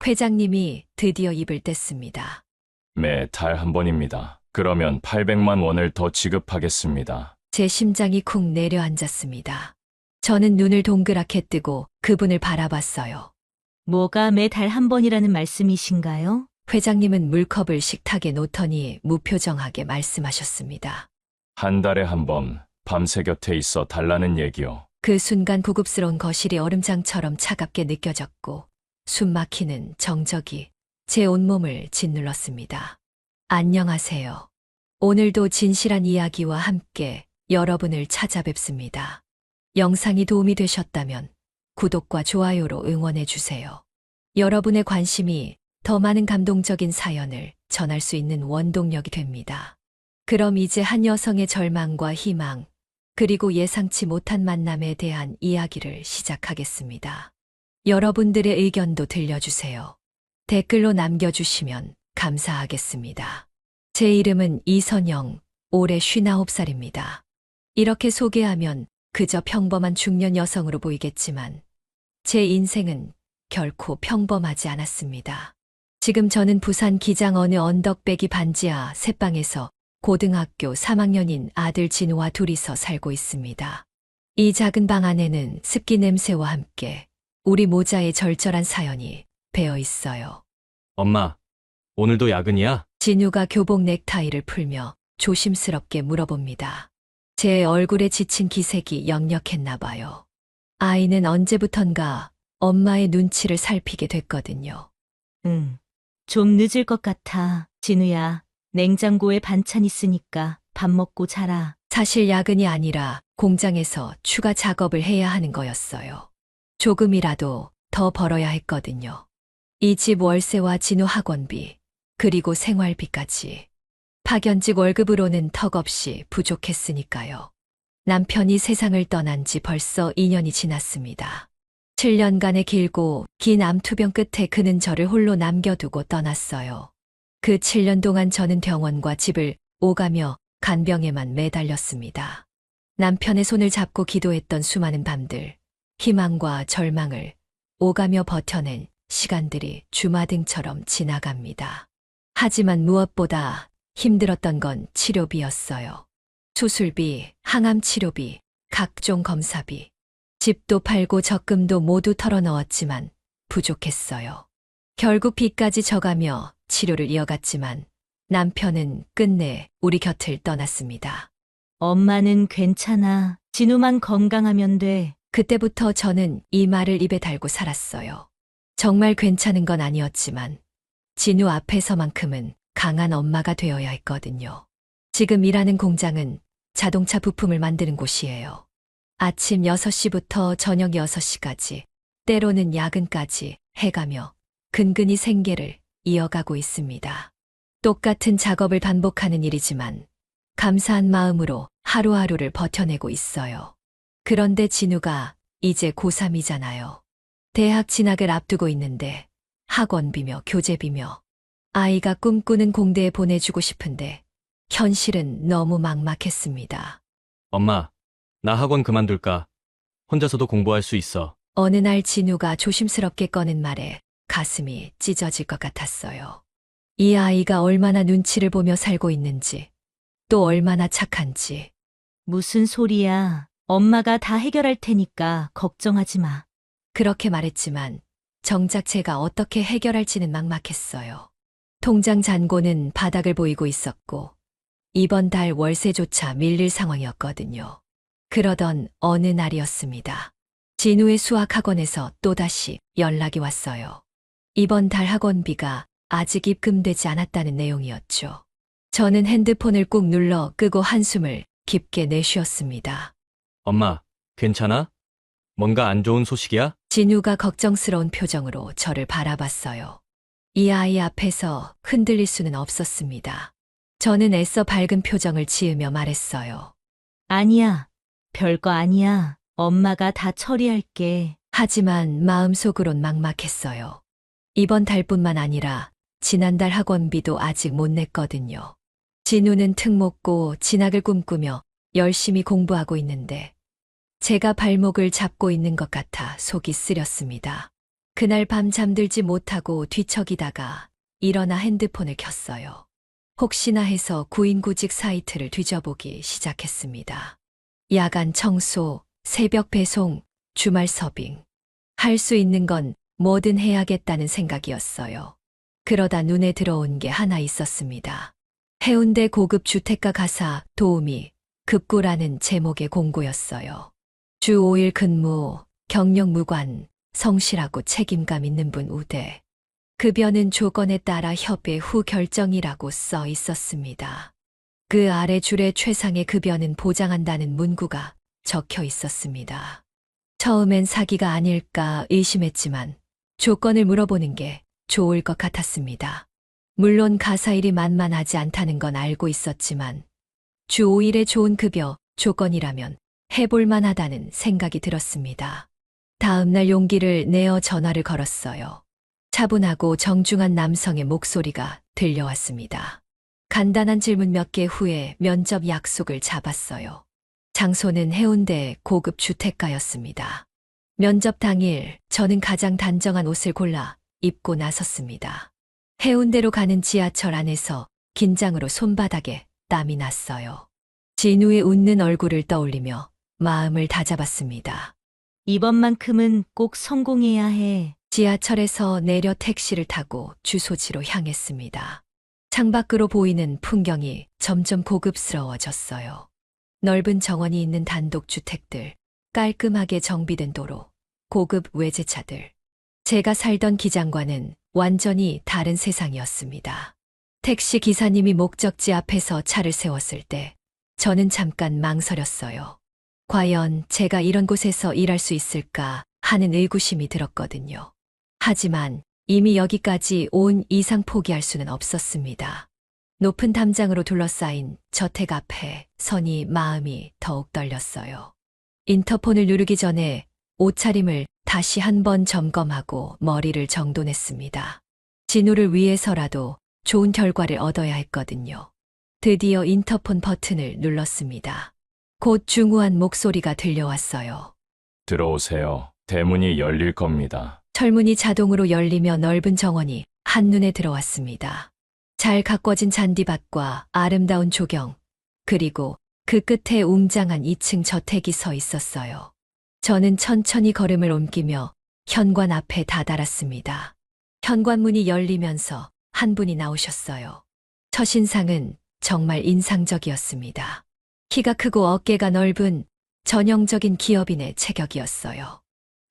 회장님이 드디어 입을 뗐습니다. 매달 한 번입니다. 그러면 800만 원을 더 지급하겠습니다. 제 심장이 쿵 내려앉았습니다. 저는 눈을 동그랗게 뜨고 그분을 바라봤어요. 뭐가 매달 한 번이라는 말씀이신가요? 회장님은 물컵을 식탁에 놓더니 무표정하게 말씀하셨습니다. 한 달에 한 번 밤새 곁에 있어 달라는 얘기요. 그 순간 고급스러운 거실이 얼음장처럼 차갑게 느껴졌고 숨 막히는 정적이 제 온몸을 짓눌렀습니다. 안녕하세요. 오늘도 진실한 이야기와 함께 여러분을 찾아뵙습니다. 영상이 도움이 되셨다면 구독과 좋아요로 응원해 주세요. 여러분의 관심이 더 많은 감동적인 사연을 전할 수 있는 원동력이 됩니다. 그럼 이제 한 여성의 절망과 희망, 그리고 예상치 못한 만남에 대한 이야기를 시작하겠습니다. 여러분들의 의견도 들려주세요. 댓글로 남겨주시면 감사하겠습니다. 제 이름은 이선영, 올해 59살입니다. 이렇게 소개하면 그저 평범한 중년 여성으로 보이겠지만 제 인생은 결코 평범하지 않았습니다. 지금 저는 부산 기장 어느 언덕배기 반지하 새방에서 고등학교 3학년인 아들 진우와 둘이서 살고 있습니다. 이 작은 방 안에는 습기 냄새와 함께 우리 모자의 절절한 사연이 배어 있어요. 엄마, 오늘도 야근이야? 진우가 교복 넥타이를 풀며 조심스럽게 물어봅니다. 제 얼굴에 지친 기색이 역력했나 봐요. 아이는 언제부턴가 엄마의 눈치를 살피게 됐거든요. 응. 좀 늦을 것 같아. 진우야, 냉장고에 반찬 있으니까 밥 먹고 자라. 사실 야근이 아니라 공장에서 추가 작업을 해야 하는 거였어요. 조금이라도 더 벌어야 했거든요. 이 집 월세와 진우 학원비, 그리고 생활비까지. 파견직 월급으로는 턱없이 부족했으니까요. 남편이 세상을 떠난 지 벌써 2년이 지났습니다. 7년간의 길고 긴 암투병 끝에 그는 저를 홀로 남겨두고 떠났어요. 그 7년 동안 저는 병원과 집을 오가며 간병에만 매달렸습니다. 남편의 손을 잡고 기도했던 수많은 밤들, 희망과 절망을 오가며 버텨낸 시간들이 주마등처럼 지나갑니다. 하지만 무엇보다 힘들었던 건 치료비였어요. 수술비, 항암 치료비, 각종 검사비. 집도 팔고 적금도 모두 털어넣었지만 부족했어요. 결국 빚까지 져가며 치료를 이어갔지만 남편은 끝내 우리 곁을 떠났습니다. 엄마는 괜찮아. 진우만 건강하면 돼. 그때부터 저는 이 말을 입에 달고 살았어요. 정말 괜찮은 건 아니었지만 진우 앞에서만큼은 강한 엄마가 되어야 했거든요. 지금 일하는 공장은 자동차 부품을 만드는 곳이에요. 아침 6시부터 저녁 6시까지, 때로는 야근까지 해가며 근근히 생계를 이어가고 있습니다. 똑같은 작업을 반복하는 일이지만 감사한 마음으로 하루하루를 버텨내고 있어요. 그런데 진우가 이제 고3이잖아요. 대학 진학을 앞두고 있는데 학원비며 교재비며 아이가 꿈꾸는 공대에 보내주고 싶은데 현실은 너무 막막했습니다. 엄마, 나 학원 그만둘까? 혼자서도 공부할 수 있어. 어느 날 진우가 조심스럽게 꺼낸 말에 가슴이 찢어질 것 같았어요. 이 아이가 얼마나 눈치를 보며 살고 있는지, 또 얼마나 착한지. 무슨 소리야. 엄마가 다 해결할 테니까 걱정하지 마. 그렇게 말했지만 정작 제가 어떻게 해결할지는 막막했어요. 통장 잔고는 바닥을 보이고 있었고 이번 달 월세조차 밀릴 상황이었거든요. 그러던 어느 날이었습니다. 진우의 수학학원에서 또다시 연락이 왔어요. 이번 달 학원비가 아직 입금되지 않았다는 내용이었죠. 저는 핸드폰을 꾹 눌러 끄고 한숨을 깊게 내쉬었습니다. 엄마, 괜찮아? 뭔가 안 좋은 소식이야? 진우가 걱정스러운 표정으로 저를 바라봤어요. 이 아이 앞에서 흔들릴 수는 없었습니다. 저는 애써 밝은 표정을 지으며 말했어요. 아니야. 별거 아니야. 엄마가 다 처리할게. 하지만 마음속으론 막막했어요. 이번 달뿐만 아니라 지난달 학원비도 아직 못 냈거든요. 진우는 특목고 진학을 꿈꾸며 열심히 공부하고 있는데 제가 발목을 잡고 있는 것 같아 속이 쓰렸습니다. 그날 밤 잠들지 못하고 뒤척이다가 일어나 핸드폰을 켰어요. 혹시나 해서 구인구직 사이트를 뒤져보기 시작했습니다. 야간 청소, 새벽 배송, 주말 서빙. 할 수 있는 건 뭐든 해야겠다는 생각이었어요. 그러다 눈에 들어온 게 하나 있었습니다. 해운대 고급 주택가 가사 도우미 급구라는 제목의 공고였어요. 주 5일 근무, 경력 무관, 성실하고 책임감 있는 분 우대. 급여는 조건에 따라 협의 후 결정이라고 써 있었습니다. 그 아래 줄에 최상의 급여는 보장한다는 문구가 적혀 있었습니다. 처음엔 사기가 아닐까 의심했지만 조건을 물어보는 게 좋을 것 같았습니다. 물론 가사일이 만만하지 않다는 건 알고 있었지만 주 5일의 좋은 급여 조건이라면 해볼만 하다는 생각이 들었습니다. 다음 날 용기를 내어 전화를 걸었어요. 차분하고 정중한 남성의 목소리가 들려왔습니다. 간단한 질문 몇 개 후에 면접 약속을 잡았어요. 장소는 해운대 고급 주택가였습니다. 면접 당일 저는 가장 단정한 옷을 골라 입고 나섰습니다. 해운대로 가는 지하철 안에서 긴장으로 손바닥에 땀이 났어요. 진우의 웃는 얼굴을 떠올리며 마음을 다잡았습니다. 이번만큼은 꼭 성공해야 해. 지하철에서 내려 택시를 타고 주소지로 향했습니다. 창밖으로 보이는 풍경이 점점 고급스러워졌어요. 넓은 정원이 있는 단독주택들, 깔끔하게 정비된 도로, 고급 외제차들. 제가 살던 기장과는 완전히 다른 세상이었습니다. 택시 기사님이 목적지 앞에서 차를 세웠을 때 저는 잠깐 망설였어요. 과연 제가 이런 곳에서 일할 수 있을까 하는 의구심이 들었거든요. 하지만 이미 여기까지 온 이상 포기할 수는 없었습니다. 높은 담장으로 둘러싸인 저택 앞에 서니 마음이 더욱 떨렸어요. 인터폰을 누르기 전에 옷차림을 다시 한번 점검하고 머리를 정돈했습니다. 진우를 위해서라도 좋은 결과를 얻어야 했거든요. 드디어 인터폰 버튼을 눌렀습니다. 곧 중후한 목소리가 들려왔어요. 들어오세요. 대문이 열릴 겁니다. 철문이 자동으로 열리며 넓은 정원이 한눈에 들어왔습니다. 잘 가꿔진 잔디밭과 아름다운 조경, 그리고 그 끝에 웅장한 2층 저택이 서 있었어요. 저는 천천히 걸음을 옮기며 현관 앞에 다다랐습니다. 현관문이 열리면서 한 분이 나오셨어요. 첫인상은 정말 인상적이었습니다. 키가 크고 어깨가 넓은 전형적인 기업인의 체격이었어요.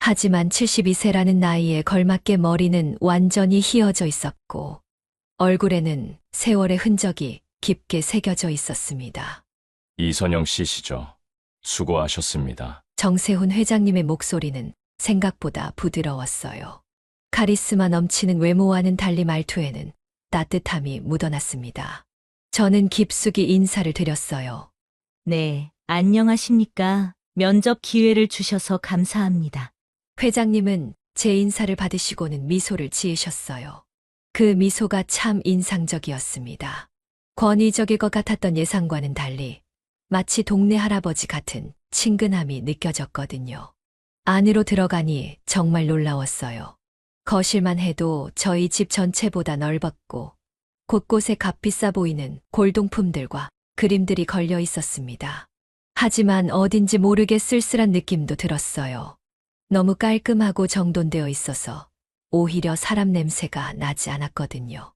하지만 72세라는 나이에 걸맞게 머리는 완전히 휘어져 있었고 얼굴에는 세월의 흔적이 깊게 새겨져 있었습니다. 이선영 씨시죠? 수고하셨습니다. 정세훈 회장님의 목소리는 생각보다 부드러웠어요. 카리스마 넘치는 외모와는 달리 말투에는 따뜻함이 묻어났습니다. 저는 깊숙이 인사를 드렸어요. 네, 안녕하십니까. 면접 기회를 주셔서 감사합니다. 회장님은 제 인사를 받으시고는 미소를 지으셨어요. 그 미소가 참 인상적이었습니다. 권위적일 것 같았던 예상과는 달리 마치 동네 할아버지 같은 친근함이 느껴졌거든요. 안으로 들어가니 정말 놀라웠어요. 거실만 해도 저희 집 전체보다 넓었고 곳곳에 값비싸 보이는 골동품들과 그림들이 걸려 있었습니다. 하지만 어딘지 모르게 쓸쓸한 느낌도 들었어요. 너무 깔끔하고 정돈되어 있어서 오히려 사람 냄새가 나지 않았거든요.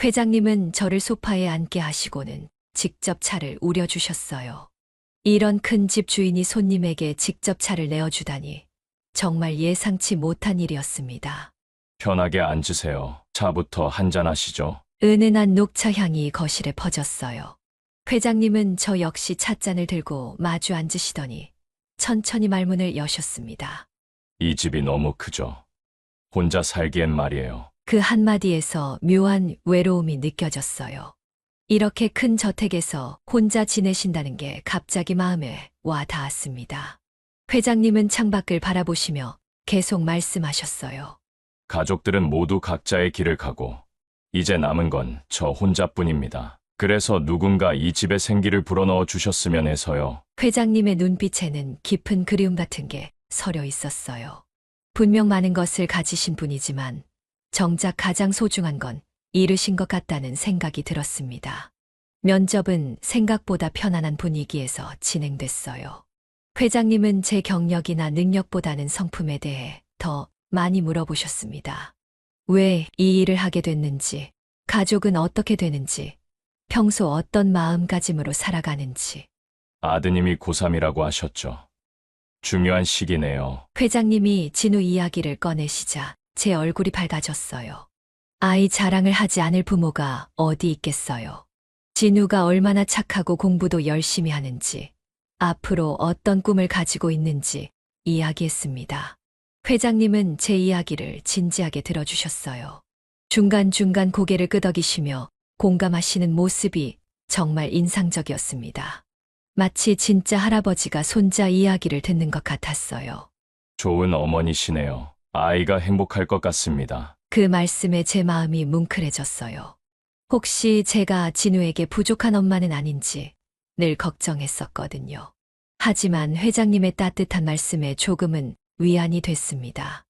회장님은 저를 소파에 앉게 하시고는 직접 차를 우려주셨어요. 이런 큰 집 주인이 손님에게 직접 차를 내어주다니 정말 예상치 못한 일이었습니다. 편하게 앉으세요. 차부터 한잔 하시죠. 은은한 녹차 향이 거실에 퍼졌어요. 회장님은 저 역시 찻잔을 들고 마주 앉으시더니 천천히 말문을 여셨습니다. 이 집이 너무 크죠? 혼자 살기엔 말이에요. 그 한마디에서 묘한 외로움이 느껴졌어요. 이렇게 큰 저택에서 혼자 지내신다는 게 갑자기 마음에 와 닿았습니다. 회장님은 창밖을 바라보시며 계속 말씀하셨어요. 가족들은 모두 각자의 길을 가고 이제 남은 건 저 혼자뿐입니다. 그래서 누군가 이 집에 생기를 불어넣어 주셨으면 해서요. 회장님의 눈빛에는 깊은 그리움 같은 게 서려 있었어요. 분명 많은 것을 가지신 분이지만 정작 가장 소중한 건 잃으신 것 같다는 생각이 들었습니다. 면접은 생각보다 편안한 분위기에서 진행됐어요. 회장님은 제 경력이나 능력보다는 성품에 대해 더 많이 물어보셨습니다. 왜 이 일을 하게 됐는지, 가족은 어떻게 되는지, 평소 어떤 마음가짐으로 살아가는지. 아드님이 고3이라고 하셨죠. 중요한 시기네요. 회장님이 진우 이야기를 꺼내시자 제 얼굴이 밝아졌어요. 아이 자랑을 하지 않을 부모가 어디 있겠어요. 진우가 얼마나 착하고 공부도 열심히 하는지, 앞으로 어떤 꿈을 가지고 있는지 이야기했습니다. 회장님은 제 이야기를 진지하게 들어주셨어요. 중간중간 고개를 끄덕이시며 공감하시는 모습이 정말 인상적이었습니다. 마치 진짜 할아버지가 손자 이야기를 듣는 것 같았어요. 좋은 어머니시네요. 아이가 행복할 것 같습니다. 그 말씀에 제 마음이 뭉클해졌어요. 혹시 제가 진우에게 부족한 엄마는 아닌지 늘 걱정했었거든요. 하지만 회장님의 따뜻한 말씀에 조금은 위안이 됐습니다.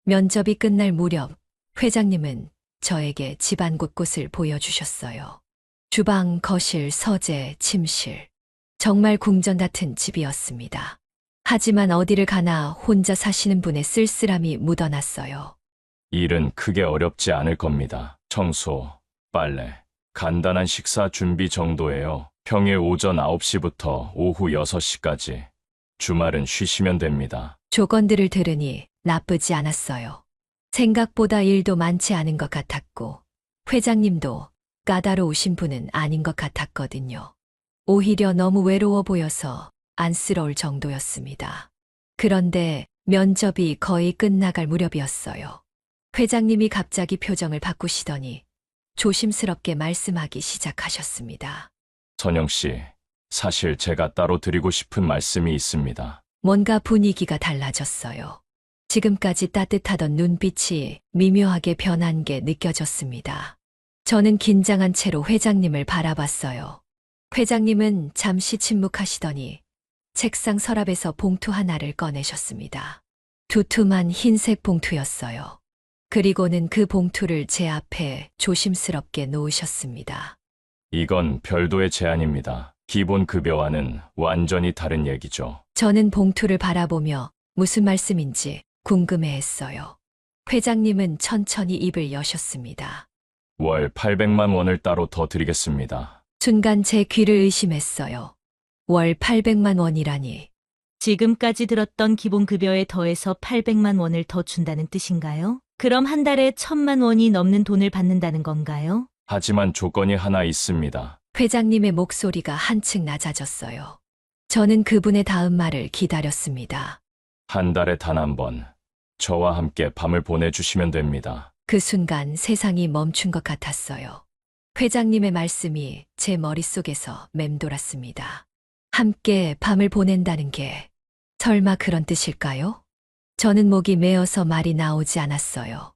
면접이 끝날 무렵 회장님은 저에게 집안 곳곳을 보여주셨어요. 주방, 거실, 서재, 침실. 정말 궁전 같은 집이었습니다. 하지만 어디를 가나 혼자 사시는 분의 쓸쓸함이 묻어났어요. 일은 크게 어렵지 않을 겁니다. 청소, 빨래, 간단한 식사 준비 정도예요. 평일 오전 9시부터 오후 6시까지. 주말은 쉬시면 됩니다. 조건들을 들으니 나쁘지 않았어요. 생각보다 일도 많지 않은 것 같았고, 회장님도 까다로우신 분은 아닌 것 같았거든요. 오히려 너무 외로워 보여서 안쓰러울 정도였습니다. 그런데 면접이 거의 끝나갈 무렵이었어요. 회장님이 갑자기 표정을 바꾸시더니 조심스럽게 말씀하기 시작하셨습니다. 선영 씨, 사실 제가 따로 드리고 싶은 말씀이 있습니다. 뭔가 분위기가 달라졌어요. 지금까지 따뜻하던 눈빛이 미묘하게 변한 게 느껴졌습니다. 저는 긴장한 채로 회장님을 바라봤어요. 회장님은 잠시 침묵하시더니 책상 서랍에서 봉투 하나를 꺼내셨습니다. 두툼한 흰색 봉투였어요. 그리고는 그 봉투를 제 앞에 조심스럽게 놓으셨습니다. 이건 별도의 제안입니다. 기본 급여와는 완전히 다른 얘기죠. 저는 봉투를 바라보며 무슨 말씀인지 궁금해했어요. 회장님은 천천히 입을 여셨습니다. 월 800만 원을 따로 더 드리겠습니다. 순간 제 귀를 의심했어요. 월 800만 원이라니. 지금까지 들었던 기본급여에 더해서 800만 원을 더 준다는 뜻인가요? 그럼 한 달에 1000만 원이 넘는 돈을 받는다는 건가요? 하지만 조건이 하나 있습니다. 회장님의 목소리가 한층 낮아졌어요. 저는 그분의 다음 말을 기다렸습니다. 한 달에 단 한 번, 저와 함께 밤을 보내주시면 됩니다. 그 순간 세상이 멈춘 것 같았어요. 회장님의 말씀이 제 머릿속에서 맴돌았습니다. 함께 밤을 보낸다는 게 설마 그런 뜻일까요? 저는 목이 메어서 말이 나오지 않았어요.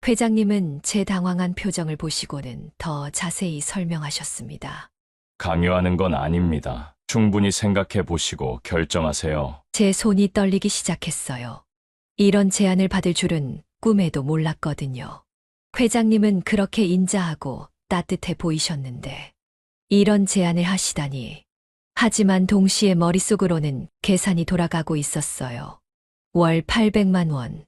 회장님은 제 당황한 표정을 보시고는 더 자세히 설명하셨습니다. 강요하는 건 아닙니다. 충분히 생각해 보시고 결정하세요. 제 손이 떨리기 시작했어요. 이런 제안을 받을 줄은 꿈에도 몰랐거든요. 회장님은 그렇게 인자하고 따뜻해 보이셨는데 이런 제안을 하시다니. 하지만 동시에 머릿속으로는 계산이 돌아가고 있었어요. 월 800만 원.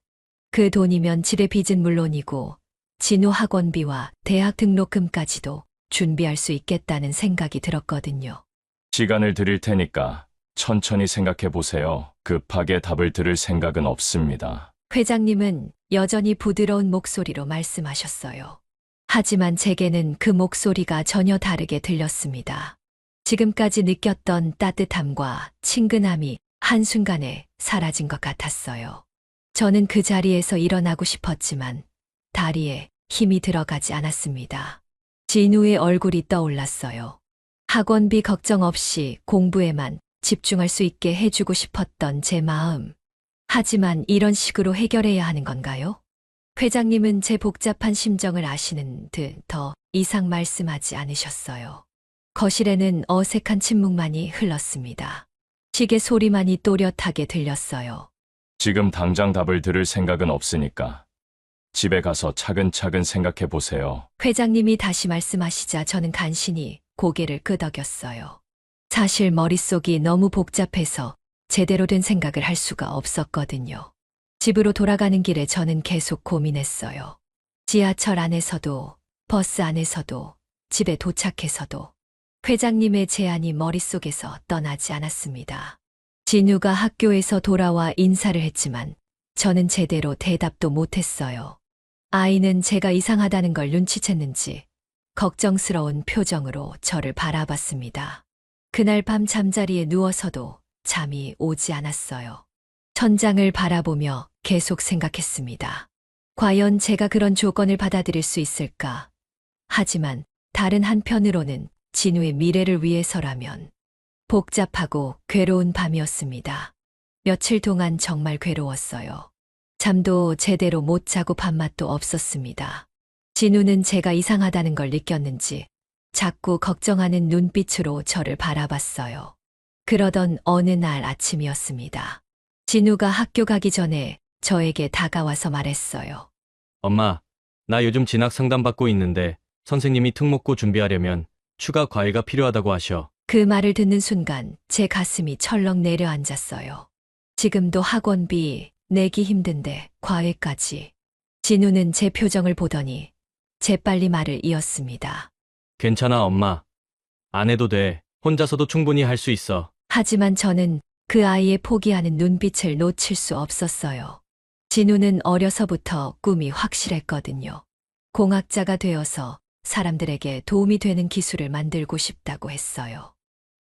그 돈이면 집의 빚은 물론이고 진우 학원비와 대학 등록금까지도 준비할 수 있겠다는 생각이 들었거든요. 시간을 드릴 테니까 천천히 생각해 보세요. 급하게 답을 들을 생각은 없습니다. 회장님은 여전히 부드러운 목소리로 말씀하셨어요. 하지만 제게는 그 목소리가 전혀 다르게 들렸습니다. 지금까지 느꼈던 따뜻함과 친근함이 한순간에 사라진 것 같았어요. 저는 그 자리에서 일어나고 싶었지만 다리에 힘이 들어가지 않았습니다. 진우의 얼굴이 떠올랐어요. 학원비 걱정 없이 공부에만 집중할 수 있게 해주고 싶었던 제 마음. 하지만 이런 식으로 해결해야 하는 건가요? 회장님은 제 복잡한 심정을 아시는 듯 더 이상 말씀하지 않으셨어요. 거실에는 어색한 침묵만이 흘렀습니다. 시계 소리만이 또렷하게 들렸어요. 지금 당장 답을 들을 생각은 없으니까 집에 가서 차근차근 생각해 보세요. 회장님이 다시 말씀하시자 저는 간신히 고개를 끄덕였어요. 사실 머릿속이 너무 복잡해서 제대로 된 생각을 할 수가 없었거든요. 집으로 돌아가는 길에 저는 계속 고민했어요. 지하철 안에서도, 버스 안에서도, 집에 도착해서도 회장님의 제안이 머릿속에서 떠나지 않았습니다. 진우가 학교에서 돌아와 인사를 했지만 저는 제대로 대답도 못했어요. 아이는 제가 이상하다는 걸 눈치챘는지 걱정스러운 표정으로 저를 바라봤습니다. 그날 밤 잠자리에 누워서도 잠이 오지 않았어요. 천장을 바라보며 계속 생각했습니다. 과연 제가 그런 조건을 받아들일 수 있을까? 하지만 다른 한편으로는 진우의 미래를 위해서라면 복잡하고 괴로운 밤이었습니다. 며칠 동안 정말 괴로웠어요. 잠도 제대로 못 자고 밥맛도 없었습니다. 진우는 제가 이상하다는 걸 느꼈는지 자꾸 걱정하는 눈빛으로 저를 바라봤어요. 그러던 어느 날 아침이었습니다. 진우가 학교 가기 전에 저에게 다가와서 말했어요. 엄마, 나 요즘 진학 상담 받고 있는데 선생님이 특목고 준비하려면 추가 과외가 필요하다고 하셔. 그 말을 듣는 순간 제 가슴이 철렁 내려앉았어요. 지금도 학원비 내기 힘든데 과외까지. 진우는 제 표정을 보더니 재빨리 말을 이었습니다. 괜찮아, 엄마. 안 해도 돼. 혼자서도 충분히 할 수 있어. 하지만 저는 그 아이의 포기하는 눈빛을 놓칠 수 없었어요. 진우는 어려서부터 꿈이 확실했거든요. 공학자가 되어서 사람들에게 도움이 되는 기술을 만들고 싶다고 했어요.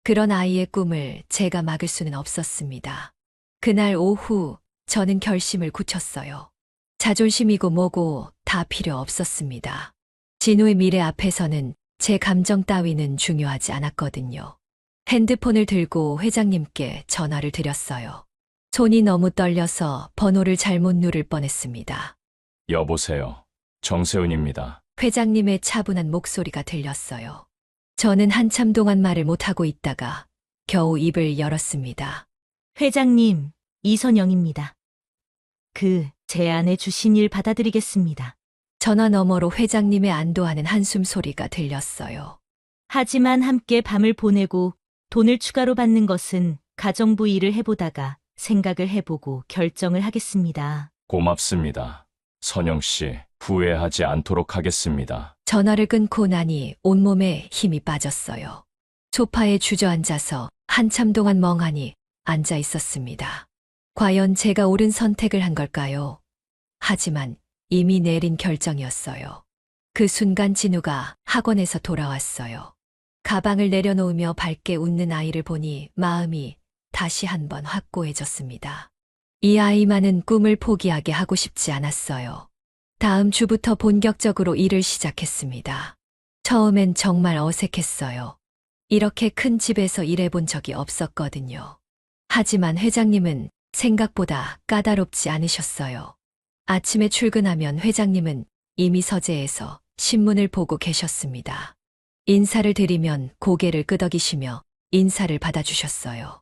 그런 아이의 꿈을 제가 막을 수는 없었습니다. 그날 오후 저는 결심을 굳혔어요. 자존심이고 뭐고 다 필요 없었습니다. 진우의 미래 앞에서는 제 감정 따위는 중요하지 않았거든요. 핸드폰을 들고 회장님께 전화를 드렸어요. 손이 너무 떨려서 번호를 잘못 누를 뻔했습니다. 여보세요. 정세훈입니다. 회장님의 차분한 목소리가 들렸어요. 저는 한참 동안 말을 못하고 있다가 겨우 입을 열었습니다. 회장님, 이선영입니다. 제안해 주신 일 받아드리겠습니다. 전화 너머로 회장님의 안도하는 한숨 소리가 들렸어요. 하지만 함께 밤을 보내고 돈을 추가로 받는 것은 가정부 일을 해보다가 생각을 해보고 결정을 하겠습니다. 고맙습니다. 선영 씨, 후회하지 않도록 하겠습니다. 전화를 끊고 나니 온몸에 힘이 빠졌어요. 소파에 주저앉아서 한참 동안 멍하니 앉아 있었습니다. 과연 제가 옳은 선택을 한 걸까요? 하지만 이미 내린 결정이었어요. 그 순간 진우가 학원에서 돌아왔어요. 가방을 내려놓으며 밝게 웃는 아이를 보니 마음이 다시 한번 확고해졌습니다. 이 아이만은 꿈을 포기하게 하고 싶지 않았어요. 다음 주부터 본격적으로 일을 시작했습니다. 처음엔 정말 어색했어요. 이렇게 큰 집에서 일해본 적이 없었거든요. 하지만 회장님은 생각보다 까다롭지 않으셨어요. 아침에 출근하면 회장님은 이미 서재에서 신문을 보고 계셨습니다. 인사를 드리면 고개를 끄덕이시며 인사를 받아주셨어요.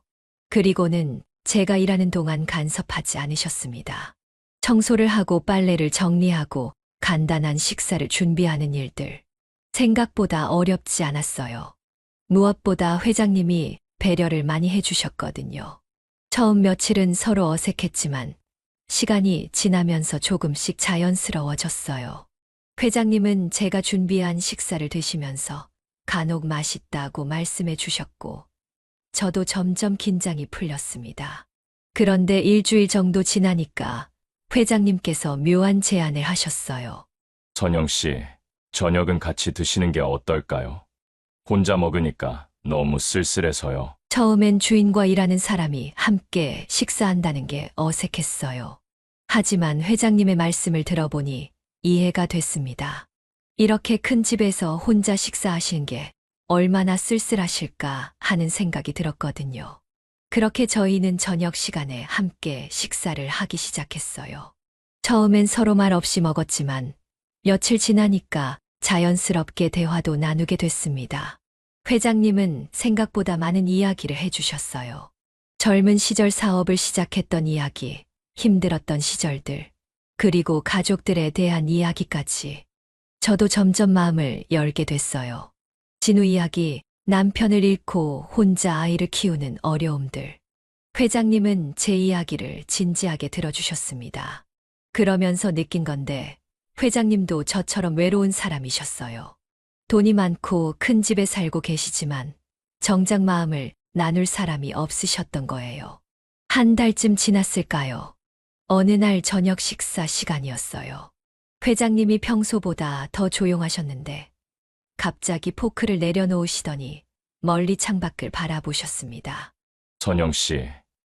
그리고는 제가 일하는 동안 간섭하지 않으셨습니다. 청소를 하고 빨래를 정리하고 간단한 식사를 준비하는 일들. 생각보다 어렵지 않았어요. 무엇보다 회장님이 배려를 많이 해주셨거든요. 처음 며칠은 서로 어색했지만 시간이 지나면서 조금씩 자연스러워졌어요. 회장님은 제가 준비한 식사를 드시면서 간혹 맛있다고 말씀해 주셨고 저도 점점 긴장이 풀렸습니다. 그런데 일주일 정도 지나니까 회장님께서 묘한 제안을 하셨어요. 선영 씨, 저녁은 같이 드시는 게 어떨까요? 혼자 먹으니까 너무 쓸쓸해서요. 처음엔 주인과 일하는 사람이 함께 식사한다는 게 어색했어요. 하지만 회장님의 말씀을 들어보니 이해가 됐습니다. 이렇게 큰 집에서 혼자 식사하시는 게 얼마나 쓸쓸하실까 하는 생각이 들었거든요. 그렇게 저희는 저녁 시간에 함께 식사를 하기 시작했어요. 처음엔 서로 말 없이 먹었지만 며칠 지나니까 자연스럽게 대화도 나누게 됐습니다. 회장님은 생각보다 많은 이야기를 해주셨어요. 젊은 시절 사업을 시작했던 이야기, 힘들었던 시절들, 그리고 가족들에 대한 이야기까지. 저도 점점 마음을 열게 됐어요. 진우 이야기, 남편을 잃고 혼자 아이를 키우는 어려움들. 회장님은 제 이야기를 진지하게 들어주셨습니다. 그러면서 느낀 건데, 회장님도 저처럼 외로운 사람이셨어요. 돈이 많고 큰 집에 살고 계시지만, 정작 마음을 나눌 사람이 없으셨던 거예요. 한 달쯤 지났을까요? 어느 날 저녁 식사 시간이었어요. 회장님이 평소보다 더 조용하셨는데, 갑자기 포크를 내려놓으시더니 멀리 창밖을 바라보셨습니다. 선영 씨,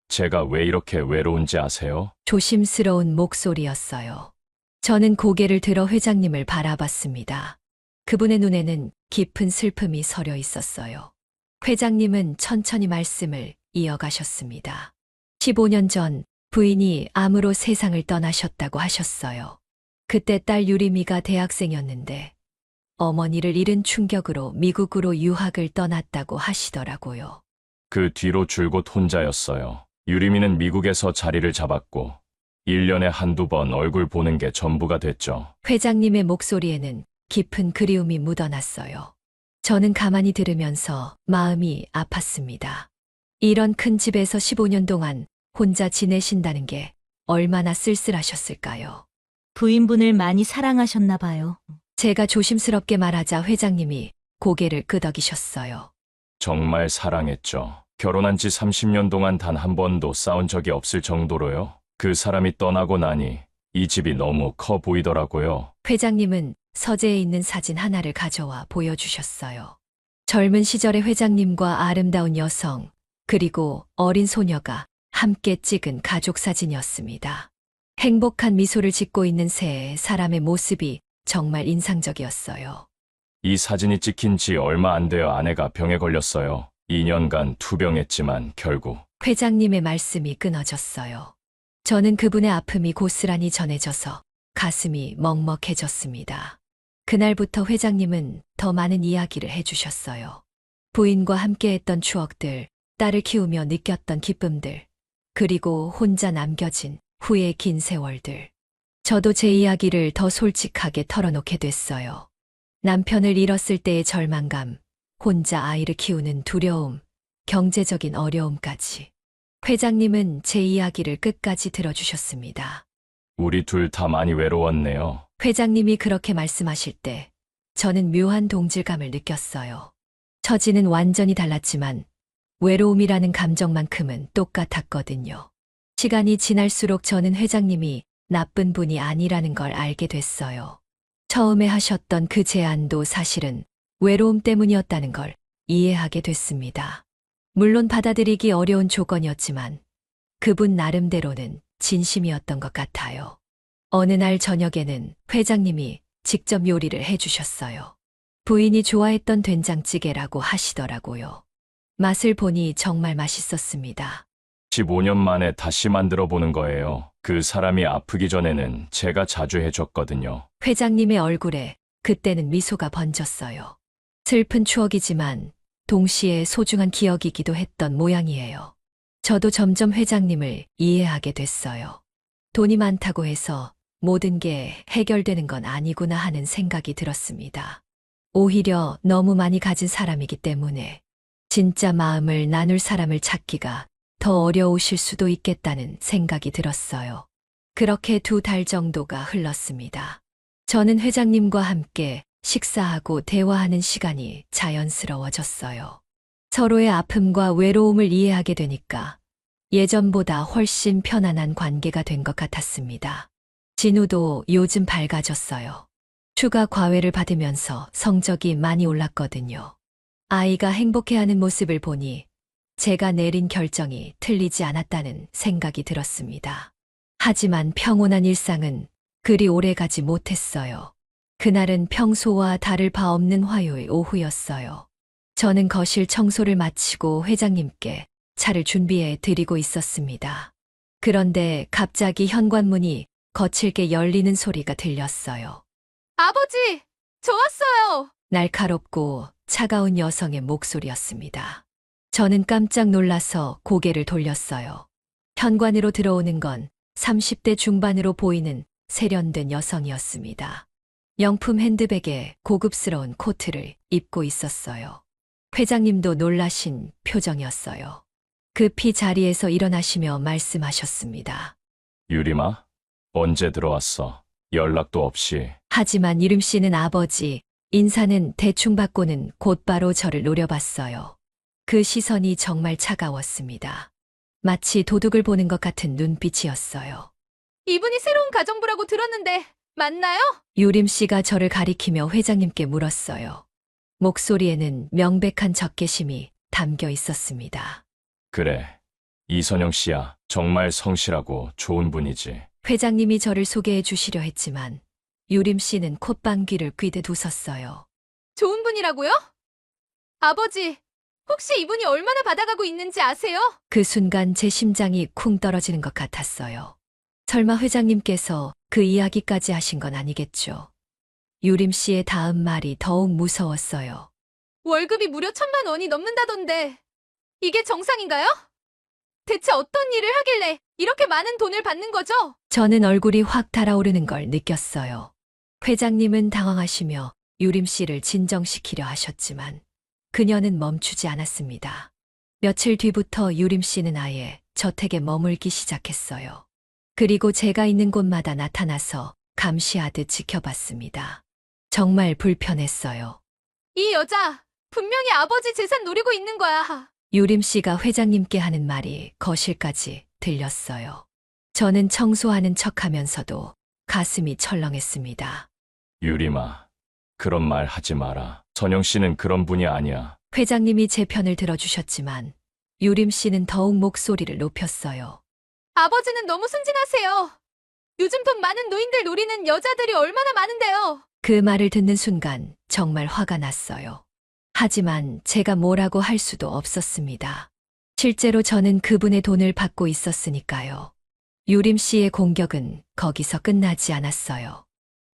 제가 왜 이렇게 외로운지 아세요? 조심스러운 목소리였어요. 저는 고개를 들어 회장님을 바라봤습니다. 그분의 눈에는 깊은 슬픔이 서려 있었어요. 회장님은 천천히 말씀을 이어가셨습니다. 15년 전 부인이 암으로 세상을 떠나셨다고 하셨어요. 그때 딸 유리미가 대학생이었는데 어머니를 잃은 충격으로 미국으로 유학을 떠났다고 하시더라고요. 그 뒤로 줄곧 혼자였어요. 유리미는 미국에서 자리를 잡았고 1년에 한두 번 얼굴 보는 게 전부가 됐죠. 회장님의 목소리에는 깊은 그리움이 묻어났어요. 저는 가만히 들으면서 마음이 아팠습니다. 이런 큰 집에서 15년 동안 혼자 지내신다는 게 얼마나 쓸쓸하셨을까요? 부인분을 많이 사랑하셨나 봐요. 제가 조심스럽게 말하자 회장님이 고개를 끄덕이셨어요. 정말 사랑했죠. 결혼한 지 30년 동안 단 한 번도 싸운 적이 없을 정도로요. 그 사람이 떠나고 나니 이 집이 너무 커 보이더라고요. 회장님은 서재에 있는 사진 하나를 가져와 보여주셨어요. 젊은 시절의 회장님과 아름다운 여성, 그리고 어린 소녀가 함께 찍은 가족 사진이었습니다. 행복한 미소를 짓고 있는 세 사람의 모습이 정말 인상적이었어요. 이 사진이 찍힌 지 얼마 안 되어 아내가 병에 걸렸어요. 2년간 투병했지만 결국 회장님의 말씀이 끊어졌어요. 저는 그분의 아픔이 고스란히 전해져서 가슴이 먹먹해졌습니다. 그날부터 회장님은 더 많은 이야기를 해주셨어요. 부인과 함께했던 추억들, 딸을 키우며 느꼈던 기쁨들, 그리고 혼자 남겨진 후의 긴 세월들. 저도 제 이야기를 더 솔직하게 털어놓게 됐어요. 남편을 잃었을 때의 절망감, 혼자 아이를 키우는 두려움, 경제적인 어려움까지. 회장님은 제 이야기를 끝까지 들어주셨습니다. 우리 둘 다 많이 외로웠네요. 회장님이 그렇게 말씀하실 때 저는 묘한 동질감을 느꼈어요. 처지는 완전히 달랐지만 외로움이라는 감정만큼은 똑같았거든요. 시간이 지날수록 저는 회장님이 나쁜 분이 아니라는 걸 알게 됐어요. 처음에 하셨던 그 제안도 사실은 외로움 때문이었다는 걸 이해하게 됐습니다. 물론 받아들이기 어려운 조건이었지만 그분 나름대로는 진심이었던 것 같아요. 어느 날 저녁에는 회장님이 직접 요리를 해주셨어요. 부인이 좋아했던 된장찌개라고 하시더라고요. 맛을 보니 정말 맛있었습니다. 15년 만에 다시 만들어 보는 거예요. 그 사람이 아프기 전에는 제가 자주 해줬거든요. 회장님의 얼굴에 그때는 미소가 번졌어요. 슬픈 추억이지만 동시에 소중한 기억이기도 했던 모양이에요. 저도 점점 회장님을 이해하게 됐어요. 돈이 많다고 해서 모든 게 해결되는 건 아니구나 하는 생각이 들었습니다. 오히려 너무 많이 가진 사람이기 때문에 진짜 마음을 나눌 사람을 찾기가 더 어려우실 수도 있겠다는 생각이 들었어요. 그렇게 2달 정도가 흘렀습니다. 저는 회장님과 함께 식사하고 대화하는 시간이 자연스러워졌어요. 서로의 아픔과 외로움을 이해하게 되니까 예전보다 훨씬 편안한 관계가 된 것 같았습니다. 진우도 요즘 밝아졌어요. 추가 과외를 받으면서 성적이 많이 올랐거든요. 아이가 행복해하는 모습을 보니 제가 내린 결정이 틀리지 않았다는 생각이 들었습니다. 하지만 평온한 일상은 그리 오래 가지 못했어요. 그날은 평소와 다를 바 없는 화요일 오후였어요. 저는 거실 청소를 마치고 회장님께 차를 준비해 드리고 있었습니다. 그런데 갑자기 현관문이 거칠게 열리는 소리가 들렸어요. 아버지, 저 왔어요. 날카롭고 차가운 여성의 목소리였습니다. 저는 깜짝 놀라서 고개를 돌렸어요. 현관으로 들어오는 건 30대 중반으로 보이는 세련된 여성이었습니다. 명품 핸드백에 고급스러운 코트를 입고 있었어요. 회장님도 놀라신 표정이었어요. 급히 자리에서 일어나시며 말씀하셨습니다. 유림아? 언제 들어왔어? 연락도 없이. 하지만 유림 씨는 아버지, 인사는 대충 받고는 곧바로 저를 노려봤어요. 그 시선이 정말 차가웠습니다. 마치 도둑을 보는 것 같은 눈빛이었어요. 이분이 새로운 가정부라고 들었는데 맞나요? 유림 씨가 저를 가리키며 회장님께 물었어요. 목소리에는 명백한 적개심이 담겨 있었습니다. 그래. 이선영 씨야. 정말 성실하고 좋은 분이지. 회장님이 저를 소개해 주시려 했지만 유림 씨는 콧방귀를 뀌듯 웃었어요. 좋은 분이라고요? 아버지, 혹시 이분이 얼마나 받아가고 있는지 아세요? 그 순간 제 심장이 쿵 떨어지는 것 같았어요. 설마 회장님께서 그 이야기까지 하신 건 아니겠죠. 유림 씨의 다음 말이 더욱 무서웠어요. 월급이 무려 1,000만 원이 넘는다던데 이게 정상인가요? 대체 어떤 일을 하길래 이렇게 많은 돈을 받는 거죠? 저는 얼굴이 확 달아오르는 걸 느꼈어요. 회장님은 당황하시며 유림 씨를 진정시키려 하셨지만 그녀는 멈추지 않았습니다. 며칠 뒤부터 유림 씨는 아예 저택에 머물기 시작했어요. 그리고 제가 있는 곳마다 나타나서 감시하듯 지켜봤습니다. 정말 불편했어요. 이 여자 분명히 아버지 재산 노리고 있는 거야. 유림 씨가 회장님께 하는 말이 거실까지 들렸어요. 저는 청소하는 척하면서도 가슴이 철렁했습니다. 유림아. 그런 말 하지 마라. 선영 씨는 그런 분이 아니야. 회장님이 제 편을 들어주셨지만 유림 씨는 더욱 목소리를 높였어요. 아버지는 너무 순진하세요. 요즘 돈 많은 노인들 노리는 여자들이 얼마나 많은데요. 그 말을 듣는 순간 정말 화가 났어요. 하지만 제가 뭐라고 할 수도 없었습니다. 실제로 저는 그분의 돈을 받고 있었으니까요. 유림 씨의 공격은 거기서 끝나지 않았어요.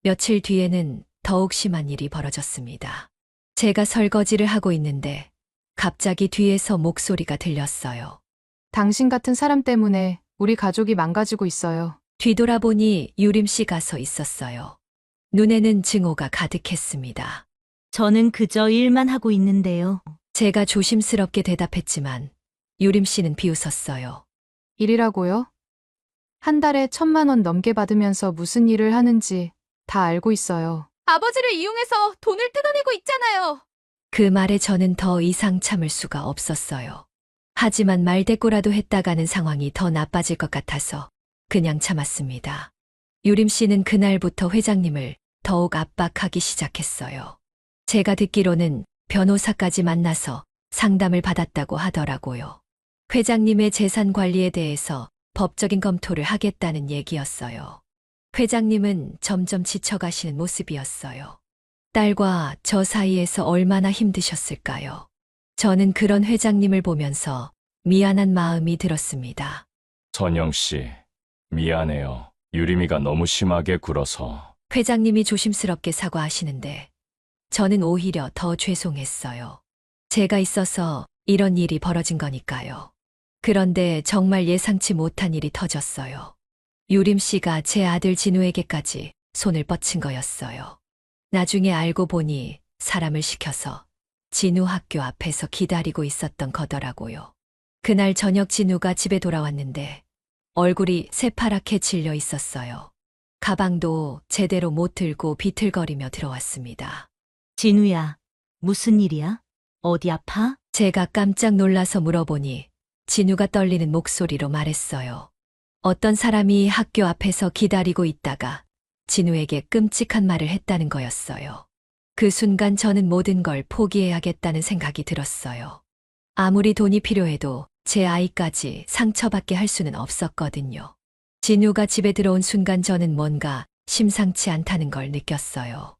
며칠 뒤에는 더욱 심한 일이 벌어졌습니다. 제가 설거지를 하고 있는데 갑자기 뒤에서 목소리가 들렸어요. 당신 같은 사람 때문에 우리 가족이 망가지고 있어요. 뒤돌아보니 유림 씨가 서 있었어요. 눈에는 증오가 가득했습니다. 저는 그저 일만 하고 있는데요. 제가 조심스럽게 대답했지만 유림 씨는 비웃었어요. 일이라고요? 한 달에 1,000만 원 넘게 받으면서 무슨 일을 하는지 다 알고 있어요. 아버지를 이용해서 돈을 뜯어내고 있잖아요. 그 말에 저는 더 이상 참을 수가 없었어요. 하지만 말대꾸라도 했다가는 상황이 더 나빠질 것 같아서 그냥 참았습니다. 유림 씨는 그날부터 회장님을 더욱 압박하기 시작했어요. 제가 듣기로는 변호사까지 만나서 상담을 받았다고 하더라고요. 회장님의 재산 관리에 대해서 법적인 검토를 하겠다는 얘기였어요. 회장님은 점점 지쳐가시는 모습이었어요. 딸과 저 사이에서 얼마나 힘드셨을까요? 저는 그런 회장님을 보면서 미안한 마음이 들었습니다. 선영 씨. 미안해요. 유림이가 너무 심하게 굴어서. 회장님이 조심스럽게 사과하시는데 저는 오히려 더 죄송했어요. 제가 있어서 이런 일이 벌어진 거니까요. 그런데 정말 예상치 못한 일이 터졌어요. 유림 씨가 제 아들 진우에게까지 손을 뻗친 거였어요. 나중에 알고 보니 사람을 시켜서 진우 학교 앞에서 기다리고 있었던 거더라고요. 그날 저녁 진우가 집에 돌아왔는데 얼굴이 새파랗게 질려 있었어요. 가방도 제대로 못 들고 비틀거리며 들어왔습니다. 진우야, 무슨 일이야? 어디 아파? 제가 깜짝 놀라서 물어보니 진우가 떨리는 목소리로 말했어요. 어떤 사람이 학교 앞에서 기다리고 있다가 진우에게 끔찍한 말을 했다는 거였어요. 그 순간 저는 모든 걸 포기해야겠다는 생각이 들었어요. 아무리 돈이 필요해도 제 아이까지 상처받게 할 수는 없었거든요. 진우가 집에 들어온 순간 저는 뭔가 심상치 않다는 걸 느꼈어요.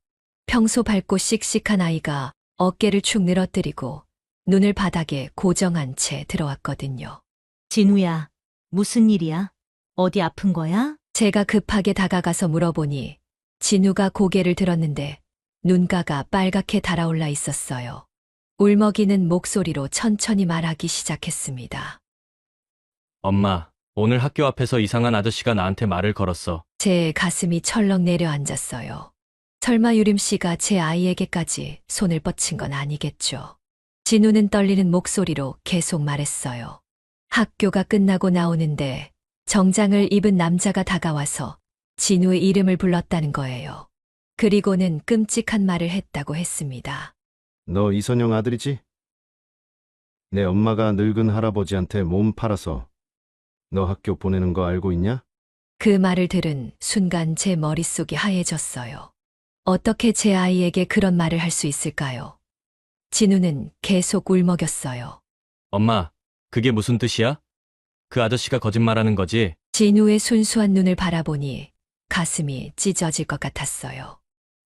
평소 밝고 씩씩한 아이가 어깨를 축 늘어뜨리고 눈을 바닥에 고정한 채 들어왔거든요. 진우야, 무슨 일이야? 어디 아픈 거야? 제가 급하게 다가가서 물어보니 진우가 고개를 들었는데 눈가가 빨갛게 달아올라 있었어요. 울먹이는 목소리로 천천히 말하기 시작했습니다. 엄마, 오늘 학교 앞에서 이상한 아저씨가 나한테 말을 걸었어. 제 가슴이 철렁 내려앉았어요. 설마 유림 씨가 제 아이에게까지 손을 뻗친 건 아니겠죠. 진우는 떨리는 목소리로 계속 말했어요. 학교가 끝나고 나오는데 정장을 입은 남자가 다가와서 진우의 이름을 불렀다는 거예요. 그리고는 끔찍한 말을 했다고 했습니다. 너 이선영 아들이지? 내 엄마가 늙은 할아버지한테 몸 팔아서 너 학교 보내는 거 알고 있냐? 그 말을 들은 순간 제 머릿속이 하얘졌어요. 어떻게 제 아이에게 그런 말을 할 수 있을까요? 진우는 계속 울먹였어요. 엄마, 그게 무슨 뜻이야? 그 아저씨가 거짓말하는 거지? 진우의 순수한 눈을 바라보니 가슴이 찢어질 것 같았어요.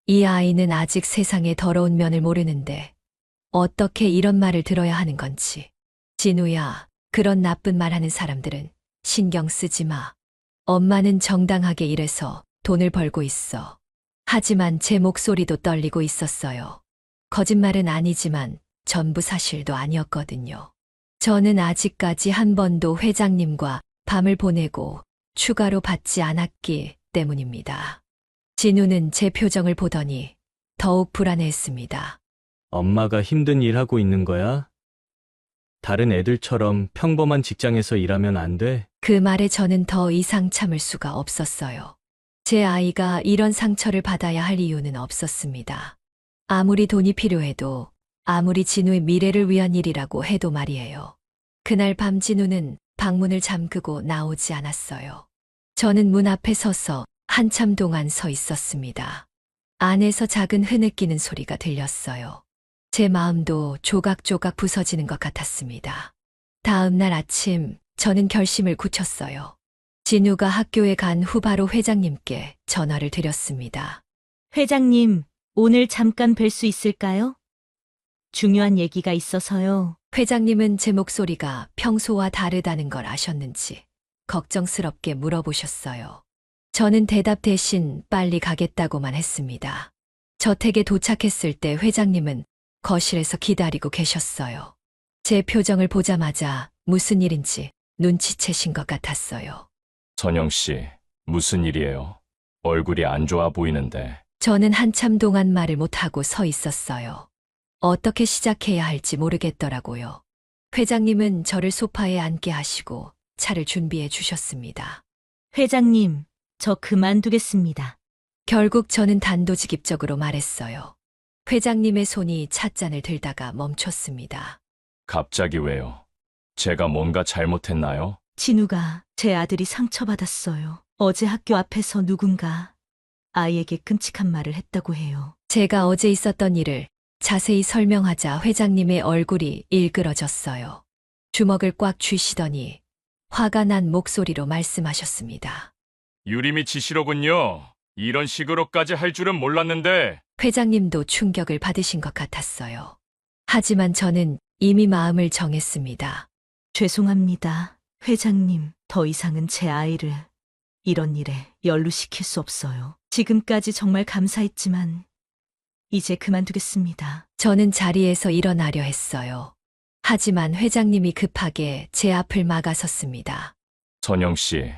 이 아이는 아직 세상의 더러운 면을 모르는데 어떻게 이런 말을 들어야 하는 건지. 진우야, 그런 나쁜 말 하는 사람들은 신경 쓰지 마. 엄마는 정당하게 일해서 돈을 벌고 있어. 하지만 제 목소리도 떨리고 있었어요. 거짓말은 아니지만 전부 사실도 아니었거든요. 저는 아직까지 한 번도 회장님과 밤을 보내고 추가로 받지 않았기 때문입니다. 진우는 제 표정을 보더니 더욱 불안해했습니다. 엄마가 힘든 일 하고 있는 거야? 다른 애들처럼 평범한 직장에서 일하면 안 돼? 그 말에 저는 더 이상 참을 수가 없었어요. 제 아이가 이런 상처를 받아야 할 이유는 없었습니다. 아무리 돈이 필요해도, 아무리 진우의 미래를 위한 일이라고 해도 말이에요. 그날 밤 진우는 방문을 잠그고 나오지 않았어요. 저는 문 앞에 서서 한참 동안 서 있었습니다. 안에서 작은 흐느끼는 소리가 들렸어요. 제 마음도 조각조각 부서지는 것 같았습니다. 다음 날 아침 저는 결심을 굳혔어요. 진우가 학교에 간 후 바로 회장님께 전화를 드렸습니다. 회장님, 오늘 잠깐 뵐 수 있을까요? 중요한 얘기가 있어서요. 회장님은 제 목소리가 평소와 다르다는 걸 아셨는지 걱정스럽게 물어보셨어요. 저는 대답 대신 빨리 가겠다고만 했습니다. 저택에 도착했을 때 회장님은 거실에서 기다리고 계셨어요. 제 표정을 보자마자 무슨 일인지 눈치채신 것 같았어요. 선영 씨, 무슨 일이에요? 얼굴이 안 좋아 보이는데. 저는 한참 동안 말을 못하고 서 있었어요. 어떻게 시작해야 할지 모르겠더라고요. 회장님은 저를 소파에 앉게 하시고 차를 준비해 주셨습니다. 회장님, 저 그만두겠습니다. 결국 저는 단도직입적으로 말했어요. 회장님의 손이 찻잔을 들다가 멈췄습니다. 갑자기 왜요? 제가 뭔가 잘못했나요? 진우가 제 아들이 상처받았어요. 어제 학교 앞에서 누군가 아이에게 끔찍한 말을 했다고 해요. 제가 어제 있었던 일을 자세히 설명하자 회장님의 얼굴이 일그러졌어요. 주먹을 꽉 쥐시더니 화가 난 목소리로 말씀하셨습니다. 유림이 지시로군요. 이런 식으로까지 할 줄은 몰랐는데. 회장님도 충격을 받으신 것 같았어요. 하지만 저는 이미 마음을 정했습니다. 죄송합니다. 회장님, 더 이상은 제 아이를 이런 일에 연루시킬 수 없어요. 지금까지 정말 감사했지만 이제 그만두겠습니다. 저는 자리에서 일어나려 했어요. 하지만 회장님이 급하게 제 앞을 막아섰습니다. 선영 씨,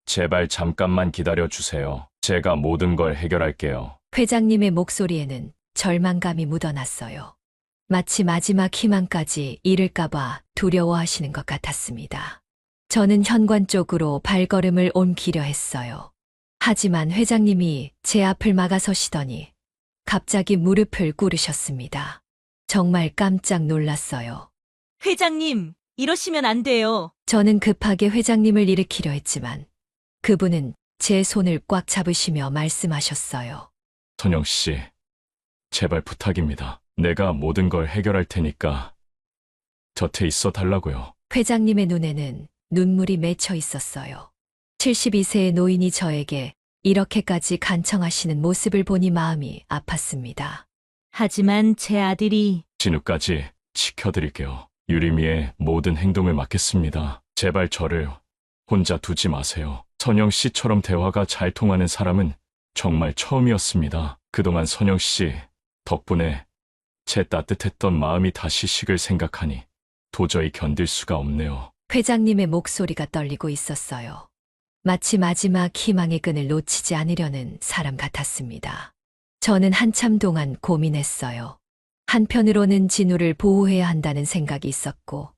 제발 잠깐만 기다려 주세요. 제가 모든 걸 해결할게요. 회장님의 목소리에는 절망감이 묻어났어요. 마치 마지막 희망까지 잃을까봐 두려워하시는 것 같았습니다. 저는 현관 쪽으로 발걸음을 옮기려 했어요. 하지만 회장님이 제 앞을 막아서시더니 갑자기 무릎을 꿇으셨습니다. 정말 깜짝 놀랐어요. 회장님, 이러시면 안 돼요. 저는 급하게 회장님을 일으키려 했지만 그분은 제 손을 꽉 잡으시며 말씀하셨어요. 선영 씨, 제발 부탁입니다. 내가 모든 걸 해결할 테니까 곁에 있어 달라고요. 회장님의 눈에는 눈물이 맺혀 있었어요. 72세의 노인이 저에게 이렇게까지 간청하시는 모습을 보니 마음이 아팠습니다. 하지만 제 아들이 진우까지 지켜드릴게요. 유림이의 모든 행동을 맡겠습니다. 제발 저를 혼자 두지 마세요. 선영 씨처럼 대화가 잘 통하는 사람은 정말 처음이었습니다. 그동안 선영 씨 덕분에 제 따뜻했던 마음이 다시 식을 생각하니 도저히 견딜 수가 없네요. 회장님의 목소리가 떨리고 있었어요. 마치 마지막 희망의 끈을 놓치지 않으려는 사람 같았습니다. 저는 한참 동안 고민했어요. 한편으로는 진우를 보호해야 한다는 생각이 있었고,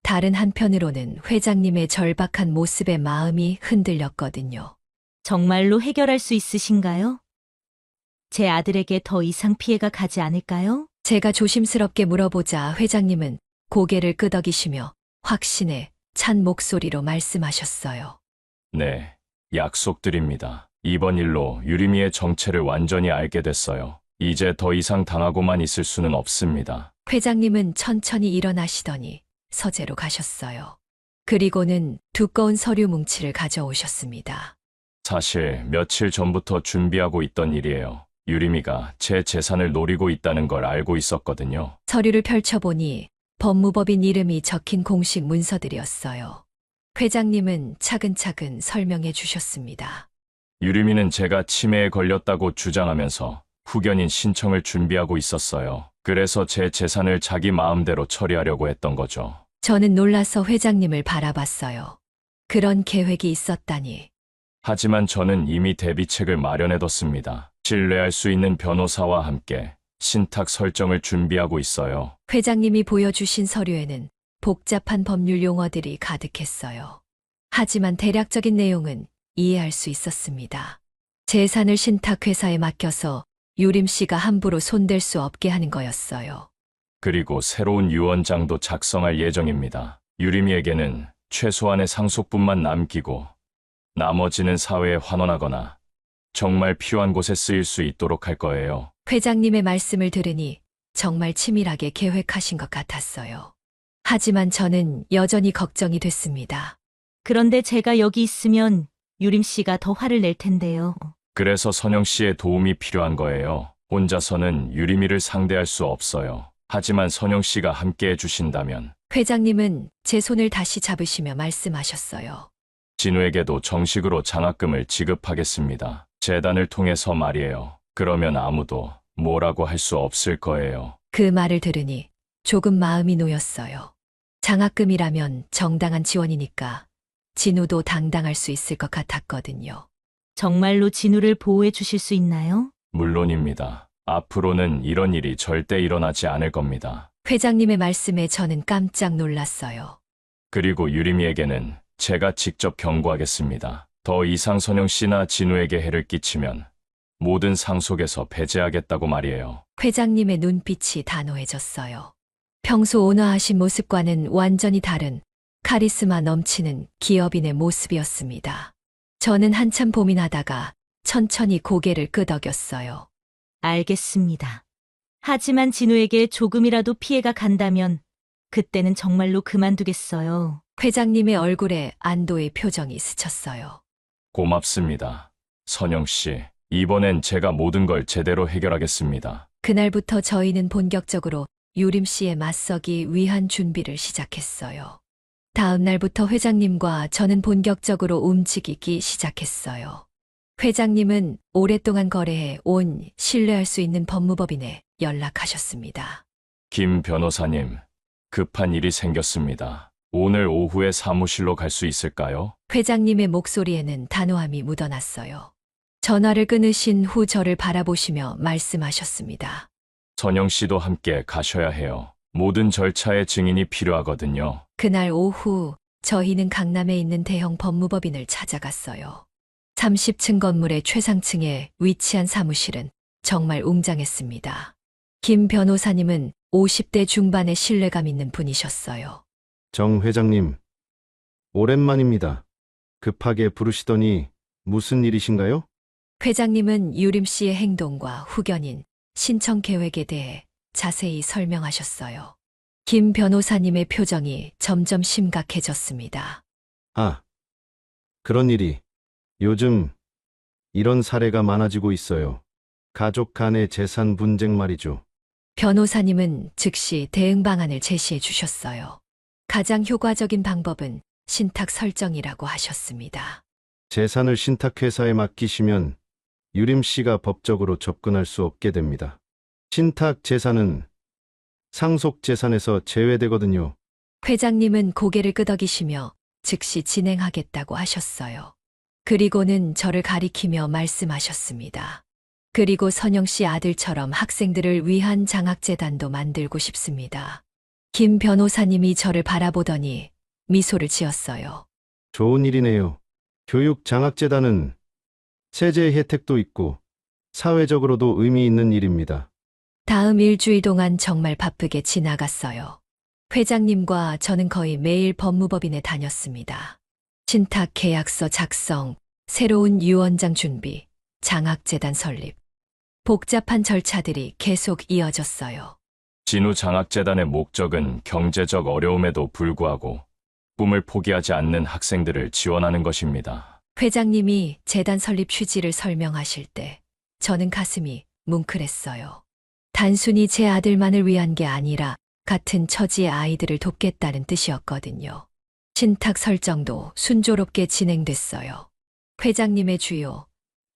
다른 한편으로는 회장님의 절박한 모습에 마음이 흔들렸거든요. 정말로 해결할 수 있으신가요? 제 아들에게 더 이상 피해가 가지 않을까요? 제가 조심스럽게 물어보자 회장님은 고개를 끄덕이시며 확신에 찬 목소리로 말씀하셨어요. 네, 약속드립니다. 이번 일로 유림이의 정체를 완전히 알게 됐어요. 이제 더 이상 당하고만 있을 수는 없습니다. 회장님은 천천히 일어나시더니 서재로 가셨어요. 그리고는 두꺼운 서류 뭉치를 가져오셨습니다. 사실 며칠 전부터 준비하고 있던 일이에요. 유림이가 제 재산을 노리고 있다는 걸 알고 있었거든요. 서류를 펼쳐보니 법무법인 이름이 적힌 공식 문서들이었어요. 회장님은 차근차근 설명해 주셨습니다. 유림이는 제가 치매에 걸렸다고 주장하면서 후견인 신청을 준비하고 있었어요. 그래서 제 재산을 자기 마음대로 처리하려고 했던 거죠. 저는 놀라서 회장님을 바라봤어요. 그런 계획이 있었다니. 하지만 저는 이미 대비책을 마련해뒀습니다. 신뢰할 수 있는 변호사와 함께 신탁 설정을 준비하고 있어요. 회장님이 보여주신 서류에는 복잡한 법률 용어들이 가득했어요. 하지만 대략적인 내용은 이해할 수 있었습니다. 재산을 신탁회사에 맡겨서 유림 씨가 함부로 손댈 수 없게 하는 거였어요. 그리고 새로운 유언장도 작성할 예정입니다. 유림이에게는 최소한의 상속분만 남기고 나머지는 사회에 환원하거나 정말 필요한 곳에 쓰일 수 있도록 할 거예요. 회장님의 말씀을 들으니 정말 치밀하게 계획하신 것 같았어요. 하지만 저는 여전히 걱정이 됐습니다. 그런데 제가 여기 있으면 유림 씨가 더 화를 낼 텐데요. 그래서 선영 씨의 도움이 필요한 거예요. 혼자서는 유림이를 상대할 수 없어요. 하지만 선영 씨가 함께 해주신다면 회장님은 제 손을 다시 잡으시며 말씀하셨어요. 진우에게도 정식으로 장학금을 지급하겠습니다. 재단을 통해서 말이에요. 그러면 아무도 뭐라고 할 수 없을 거예요. 그 말을 들으니 조금 마음이 놓였어요. 장학금이라면 정당한 지원이니까 진우도 당당할 수 있을 것 같았거든요. 정말로 진우를 보호해 주실 수 있나요? 물론입니다. 앞으로는 이런 일이 절대 일어나지 않을 겁니다. 회장님의 말씀에 저는 깜짝 놀랐어요. 그리고 유림이에게는 제가 직접 경고하겠습니다. 더 이상 선영 씨나 진우에게 해를 끼치면 모든 상속에서 배제하겠다고 말이에요. 회장님의 눈빛이 단호해졌어요. 평소 온화하신 모습과는 완전히 다른 카리스마 넘치는 기업인의 모습이었습니다. 저는 한참 고민하다가 천천히 고개를 끄덕였어요. 알겠습니다. 하지만 진우에게 조금이라도 피해가 간다면 그때는 정말로 그만두겠어요. 회장님의 얼굴에 안도의 표정이 스쳤어요. 고맙습니다. 선영 씨, 이번엔 제가 모든 걸 제대로 해결하겠습니다. 그날부터 저희는 본격적으로 유림 씨에 맞서기 위한 준비를 시작했어요. 다음 날부터 회장님과 저는 본격적으로 움직이기 시작했어요. 회장님은 오랫동안 거래해 온 신뢰할 수 있는 법무법인에 연락하셨습니다. 김 변호사님, 급한 일이 생겼습니다. 오늘 오후에 사무실로 갈 수 있을까요? 회장님의 목소리에는 단호함이 묻어났어요. 전화를 끊으신 후 저를 바라보시며 말씀하셨습니다. 선영 씨도 함께 가셔야 해요. 모든 절차의 증인이 필요하거든요. 그날 오후 저희는 강남에 있는 대형 법무법인을 찾아갔어요. 30층 건물의 최상층에 위치한 사무실은 정말 웅장했습니다. 김 변호사님은 50대 중반의 신뢰감 있는 분이셨어요. 정 회장님, 오랜만입니다. 급하게 부르시더니 무슨 일이신가요? 회장님은 유림 씨의 행동과 후견인, 신청 계획에 대해 자세히 설명하셨어요. 김 변호사님의 표정이 점점 심각해졌습니다. 아, 그런 일이 요즘 이런 사례가 많아지고 있어요. 가족 간의 재산 분쟁 말이죠. 변호사님은 즉시 대응 방안을 제시해 주셨어요. 가장 효과적인 방법은 신탁 설정이라고 하셨습니다. 재산을 신탁회사에 맡기시면 유림 씨가 법적으로 접근할 수 없게 됩니다. 신탁 재산은 상속 재산에서 제외되거든요. 회장님은 고개를 끄덕이시며 즉시 진행하겠다고 하셨어요. 그리고는 저를 가리키며 말씀하셨습니다. 그리고 선영 씨 아들처럼 학생들을 위한 장학재단도 만들고 싶습니다. 김 변호사님이 저를 바라보더니 미소를 지었어요. 좋은 일이네요. 교육장학재단은 세제 혜택도 있고 사회적으로도 의미 있는 일입니다. 다음 일주일 동안 정말 바쁘게 지나갔어요. 회장님과 저는 거의 매일 법무법인에 다녔습니다. 신탁 계약서 작성, 새로운 유언장 준비, 장학재단 설립. 복잡한 절차들이 계속 이어졌어요. 진우 장학재단의 목적은 경제적 어려움에도 불구하고 꿈을 포기하지 않는 학생들을 지원하는 것입니다. 회장님이 재단 설립 취지를 설명하실 때 저는 가슴이 뭉클했어요. 단순히 제 아들만을 위한 게 아니라 같은 처지의 아이들을 돕겠다는 뜻이었거든요. 신탁 설정도 순조롭게 진행됐어요. 회장님의 주요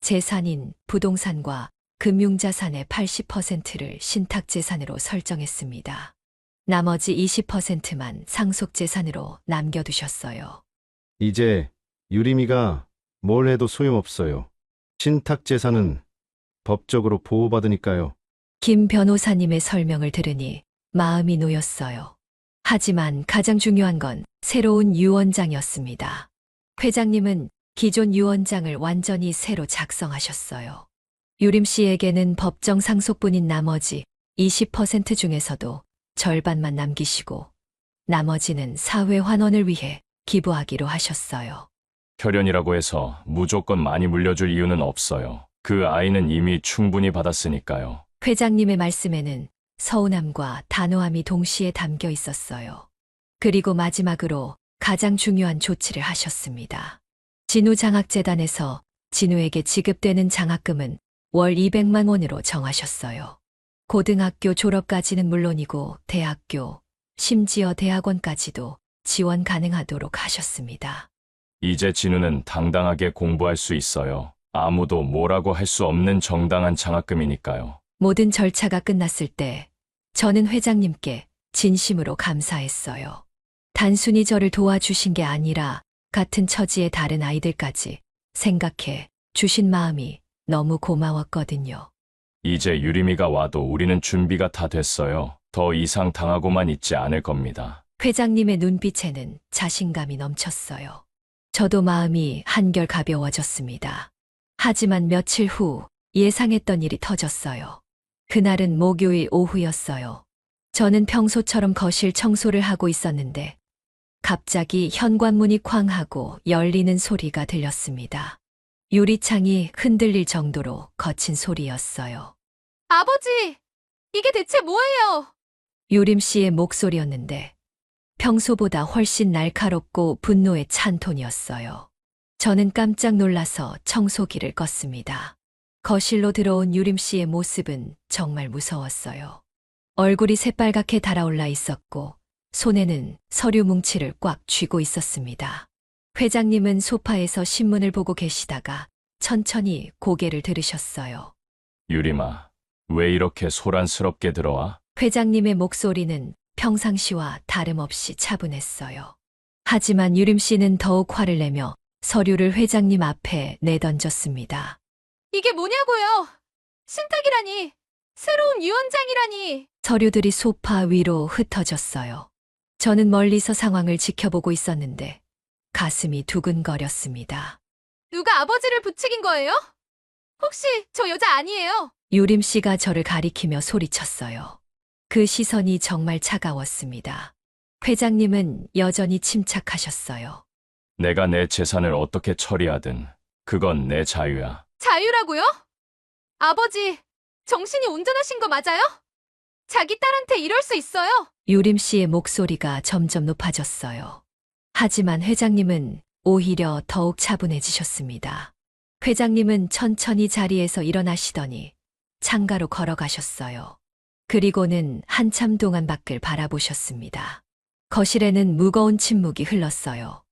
재산인 부동산과 금융자산의 80%를 신탁재산으로 설정했습니다. 나머지 20%만 상속재산으로 남겨두셨어요. 이제 유림이가 뭘 해도 소용없어요. 신탁재산은 법적으로 보호받으니까요. 김 변호사님의 설명을 들으니 마음이 놓였어요. 하지만 가장 중요한 건 새로운 유언장이었습니다. 회장님은 기존 유언장을 완전히 새로 작성하셨어요. 유림 씨에게는 법정 상속분인 나머지 20% 중에서도 절반만 남기시고 나머지는 사회 환원을 위해 기부하기로 하셨어요. 혈연이라고 해서 무조건 많이 물려줄 이유는 없어요. 그 아이는 이미 충분히 받았으니까요. 회장님의 말씀에는 서운함과 단호함이 동시에 담겨 있었어요. 그리고 마지막으로 가장 중요한 조치를 하셨습니다. 진우 장학재단에서 진우에게 지급되는 장학금은 월 200만 원으로 정하셨어요. 고등학교 졸업까지는 물론이고 대학교, 심지어 대학원까지도 지원 가능하도록 하셨습니다. 이제 진우는 당당하게 공부할 수 있어요. 아무도 뭐라고 할 수 없는 정당한 장학금이니까요. 모든 절차가 끝났을 때 저는 회장님께 진심으로 감사했어요. 단순히 저를 도와주신 게 아니라 같은 처지의 다른 아이들까지 생각해 주신 마음이 너무 고마웠거든요. 이제 유림이가 와도 우리는 준비가 다 됐어요. 더 이상 당하고만 있지 않을 겁니다. 회장님의 눈빛에는 자신감이 넘쳤어요. 저도 마음이 한결 가벼워졌습니다. 하지만 며칠 후 예상했던 일이 터졌어요. 그날은 목요일 오후였어요. 저는 평소처럼 거실 청소를 하고 있었는데 갑자기 현관문이 쾅 하고 열리는 소리가 들렸습니다. 유리창이 흔들릴 정도로 거친 소리였어요. 아버지! 이게 대체 뭐예요? 유림 씨의 목소리였는데 평소보다 훨씬 날카롭고 분노에 찬 톤이었어요. 저는 깜짝 놀라서 청소기를 껐습니다. 거실로 들어온 유림 씨의 모습은 정말 무서웠어요. 얼굴이 새빨갛게 달아올라 있었고 손에는 서류 뭉치를 꽉 쥐고 있었습니다. 회장님은 소파에서 신문을 보고 계시다가 천천히 고개를 들으셨어요. 유림아, 왜 이렇게 소란스럽게 들어와? 회장님의 목소리는 평상시와 다름없이 차분했어요. 하지만 유림 씨는 더욱 화를 내며 서류를 회장님 앞에 내던졌습니다. 이게 뭐냐고요? 신탁이라니! 새로운 유언장이라니! 서류들이 소파 위로 흩어졌어요. 저는 멀리서 상황을 지켜보고 있었는데 가슴이 두근거렸습니다. 누가 아버지를 부추긴 거예요? 혹시 저 여자 아니에요? 유림 씨가 저를 가리키며 소리쳤어요. 그 시선이 정말 차가웠습니다. 회장님은 여전히 침착하셨어요. 내가 내 재산을 어떻게 처리하든 그건 내 자유야. 자유라고요? 아버지, 정신이 온전하신 거 맞아요? 자기 딸한테 이럴 수 있어요? 유림 씨의 목소리가 점점 높아졌어요. 하지만 회장님은 오히려 더욱 차분해지셨습니다. 회장님은 천천히 자리에서 일어나시더니 창가로 걸어가셨어요. 그리고는 한참 동안 밖을 바라보셨습니다. 거실에는 무거운 침묵이 흘렀어요.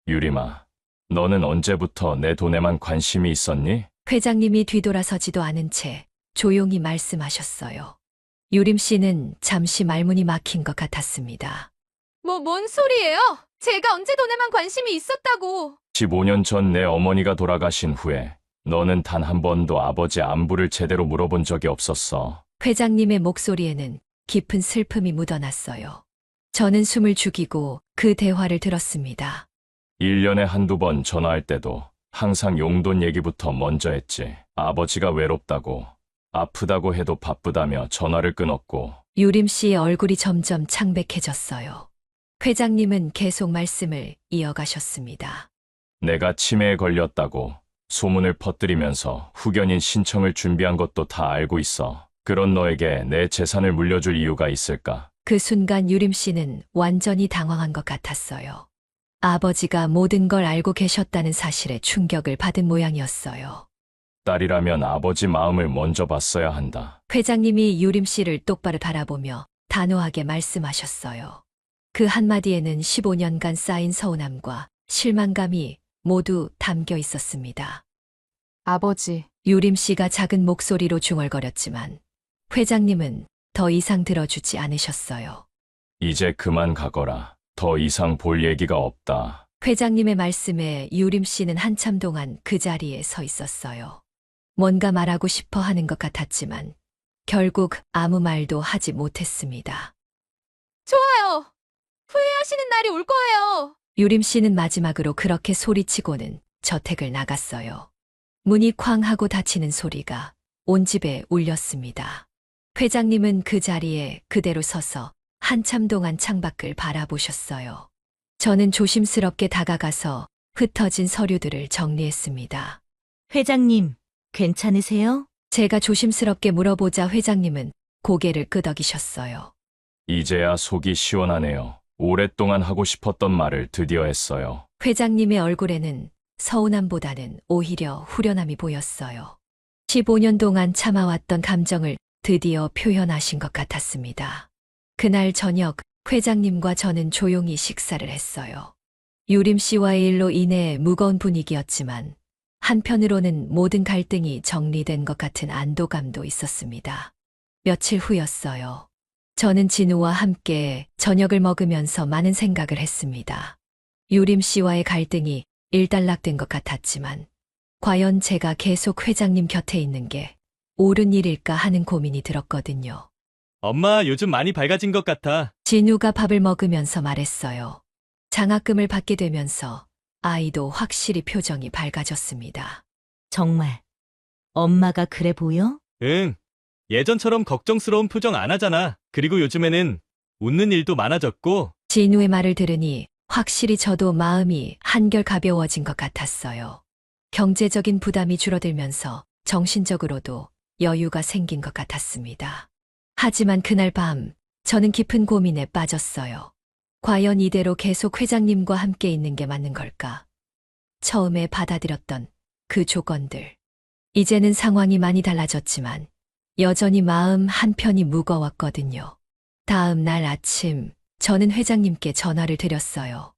유림아, 너는 언제부터 내 돈에만 관심이 있었니? 회장님이 뒤돌아서지도 않은 채 조용히 말씀하셨어요. 유림 씨는 잠시 말문이 막힌 것 같았습니다. 뭔 소리예요? 제가 언제 돈에만 관심이 있었다고. 15년 전 내 어머니가 돌아가신 후에 너는 단 한 번도 아버지 안부를 제대로 물어본 적이 없었어. 회장님의 목소리에는 깊은 슬픔이 묻어났어요. 저는 숨을 죽이고 그 대화를 들었습니다. 1년에 한두 번 전화할 때도 항상 용돈 얘기부터 먼저 했지. 아버지가 외롭다고, 아프다고 해도 바쁘다며 전화를 끊었고, 유림 씨의 얼굴이 점점 창백해졌어요. 회장님은 계속 말씀을 이어가셨습니다. 내가 치매에 걸렸다고 소문을 퍼뜨리면서 후견인 신청을 준비한 것도 다 알고 있어. 그런 너에게 내 재산을 물려줄 이유가 있을까? 그 순간 유림 씨는 완전히 당황한 것 같았어요. 아버지가 모든 걸 알고 계셨다는 사실에 충격을 받은 모양이었어요. 딸이라면 아버지 마음을 먼저 봤어야 한다. 회장님이 유림 씨를 똑바로 바라보며 단호하게 말씀하셨어요. 그 한마디에는 15년간 쌓인 서운함과 실망감이 모두 담겨 있었습니다. 아버지, 유림 씨가 작은 목소리로 중얼거렸지만 회장님은 더 이상 들어주지 않으셨어요. 이제 그만 가거라. 더 이상 볼 얘기가 없다. 회장님의 말씀에 유림 씨는 한참 동안 그 자리에 서 있었어요. 뭔가 말하고 싶어 하는 것 같았지만 결국 아무 말도 하지 못했습니다. 좋아요. 후회하시는 날이 올 거예요. 유림 씨는 마지막으로 그렇게 소리치고는 저택을 나갔어요. 문이 쾅 하고 닫히는 소리가 온 집에 울렸습니다. 회장님은 그 자리에 그대로 서서 한참 동안 창밖을 바라보셨어요. 저는 조심스럽게 다가가서 흩어진 서류들을 정리했습니다. 회장님, 괜찮으세요? 제가 조심스럽게 물어보자 회장님은 고개를 끄덕이셨어요. 이제야 속이 시원하네요. 오랫동안 하고 싶었던 말을 드디어 했어요. 회장님의 얼굴에는 서운함보다는 오히려 후련함이 보였어요. 15년 동안 참아왔던 감정을 드디어 표현하신 것 같았습니다. 그날 저녁 회장님과 저는 조용히 식사를 했어요. 유림 씨와의 일로 인해 무거운 분위기였지만 한편으로는 모든 갈등이 정리된 것 같은 안도감도 있었습니다. 며칠 후였어요. 저는 진우와 함께 저녁을 먹으면서 많은 생각을 했습니다. 유림 씨와의 갈등이 일단락된 것 같았지만 과연 제가 계속 회장님 곁에 있는 게 옳은 일일까 하는 고민이 들었거든요. 엄마, 요즘 많이 밝아진 것 같아. 진우가 밥을 먹으면서 말했어요. 장학금을 받게 되면서 아이도 확실히 표정이 밝아졌습니다. 정말. 엄마가 그래 보여? 응. 예전처럼 걱정스러운 표정 안 하잖아. 그리고 요즘에는 웃는 일도 많아졌고. 진우의 말을 들으니 확실히 저도 마음이 한결 가벼워진 것 같았어요. 경제적인 부담이 줄어들면서 정신적으로도 여유가 생긴 것 같았습니다. 하지만 그날 밤 저는 깊은 고민에 빠졌어요. 과연 이대로 계속 회장님과 함께 있는 게 맞는 걸까? 처음에 받아들였던 그 조건들. 이제는 상황이 많이 달라졌지만 여전히 마음 한편이 무거웠거든요. 다음 날 아침 저는 회장님께 전화를 드렸어요.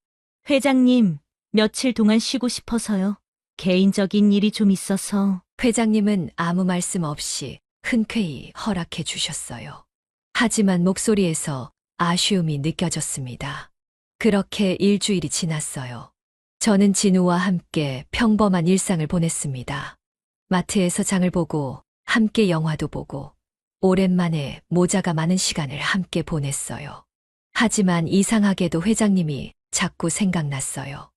회장님, 며칠 동안 쉬고 싶어서요. 개인적인 일이 좀 있어서. 회장님은 아무 말씀 없이 흔쾌히 허락해 주셨어요. 하지만 목소리에서 아쉬움이 느껴졌습니다. 그렇게 일주일이 지났어요. 저는 진우와 함께 평범한 일상을 보냈습니다. 마트에서 장을 보고 함께 영화도 보고 오랜만에 모자가 많은 시간을 함께 보냈어요. 하지만 이상하게도 회장님이 자꾸 생각났어요.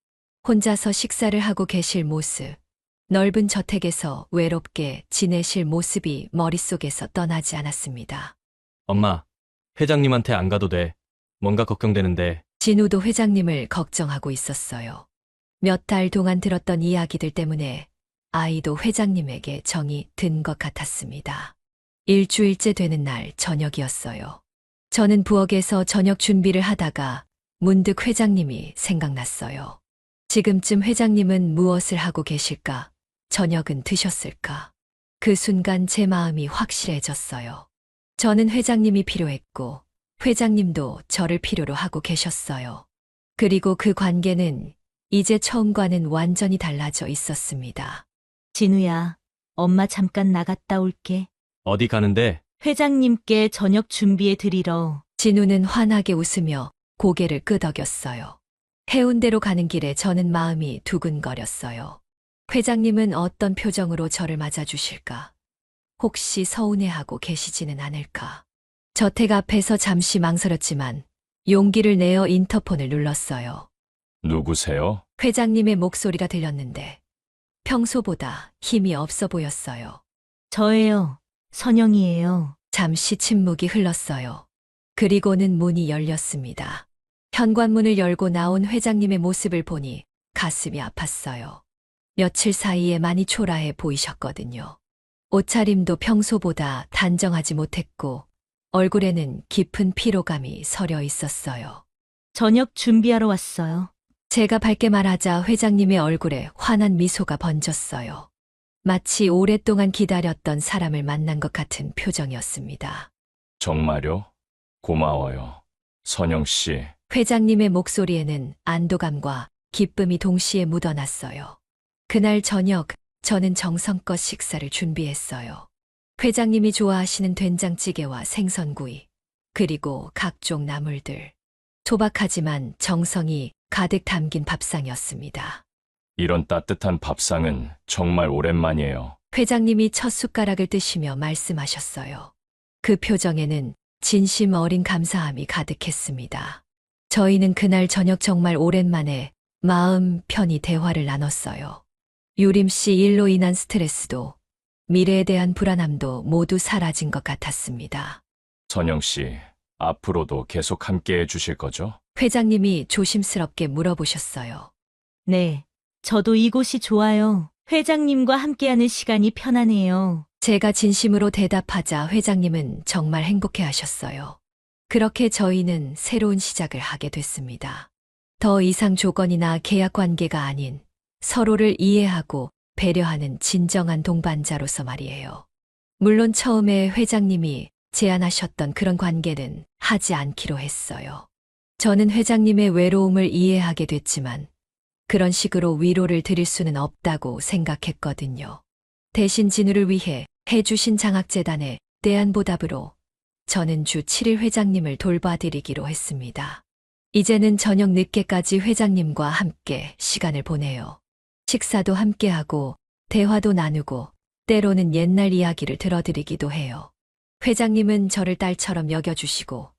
혼자서 식사를 하고 계실 모습, 넓은 저택에서 외롭게 지내실 모습이 머릿속에서 떠나지 않았습니다. 엄마, 회장님한테 안 가도 돼. 뭔가 걱정되는데. 진우도 회장님을 걱정하고 있었어요. 몇 달 동안 들었던 이야기들 때문에 아이도 회장님에게 정이 든 것 같았습니다. 일주일째 되는 날 저녁이었어요. 저는 부엌에서 저녁 준비를 하다가 문득 회장님이 생각났어요. 지금쯤 회장님은 무엇을 하고 계실까? 저녁은 드셨을까? 그 순간 제 마음이 확실해졌어요. 저는 회장님이 필요했고 회장님도 저를 필요로 하고 계셨어요. 그리고 그 관계는 이제 처음과는 완전히 달라져 있었습니다. 진우야, 엄마 잠깐 나갔다 올게. 어디 가는데? 회장님께 저녁 준비해 드리러. 진우는 환하게 웃으며 고개를 끄덕였어요. 해운대로 가는 길에 저는 마음이 두근거렸어요. 회장님은 어떤 표정으로 저를 맞아주실까? 혹시 서운해하고 계시지는 않을까? 저택 앞에서 잠시 망설였지만 용기를 내어 인터폰을 눌렀어요. 누구세요? 회장님의 목소리가 들렸는데 평소보다 힘이 없어 보였어요. 저예요. 선영이에요. 잠시 침묵이 흘렀어요. 그리고는 문이 열렸습니다. 현관문을 열고 나온 회장님의 모습을 보니 가슴이 아팠어요. 며칠 사이에 많이 초라해 보이셨거든요. 옷차림도 평소보다 단정하지 못했고 얼굴에는 깊은 피로감이 서려 있었어요. 저녁 준비하러 왔어요. 제가 밝게 말하자 회장님의 얼굴에 환한 미소가 번졌어요. 마치 오랫동안 기다렸던 사람을 만난 것 같은 표정이었습니다. 정말요? 고마워요. 선영 씨, 회장님의 목소리에는 안도감과 기쁨이 동시에 묻어났어요. 그날 저녁, 저는 정성껏 식사를 준비했어요. 회장님이 좋아하시는 된장찌개와 생선구이, 그리고 각종 나물들. 소박하지만 정성이 가득 담긴 밥상이었습니다. 이런 따뜻한 밥상은 정말 오랜만이에요. 회장님이 첫 숟가락을 뜨시며 말씀하셨어요. 그 표정에는 진심 어린 감사함이 가득했습니다. 저희는 그날 저녁 정말 오랜만에 마음 편히 대화를 나눴어요. 유림 씨 일로 인한 스트레스도 미래에 대한 불안함도 모두 사라진 것 같았습니다. 선영 씨, 앞으로도 계속 함께 해주실 거죠? 회장님이 조심스럽게 물어보셨어요. 네. 저도 이곳이 좋아요. 회장님과 함께하는 시간이 편하네요. 제가 진심으로 대답하자 회장님은 정말 행복해 하셨어요. 그렇게 저희는 새로운 시작을 하게 됐습니다. 더 이상 조건이나 계약 관계가 아닌 서로를 이해하고 배려하는 진정한 동반자로서 말이에요. 물론 처음에 회장님이 제안하셨던 그런 관계는 하지 않기로 했어요. 저는 회장님의 외로움을 이해하게 됐지만 그런 식으로 위로를 드릴 수는 없다고 생각했거든요. 대신 진우를 위해 해주신 장학재단에 대한 보답으로 저는 주 7일 회장님을 돌봐드리기로 했습니다. 이제는 저녁 늦게까지 회장님과 함께 시간을 보내요. 식사도 함께하고 대화도 나누고 때로는 옛날 이야기를 들어드리기도 해요. 회장님은 저를 딸처럼 여겨주시고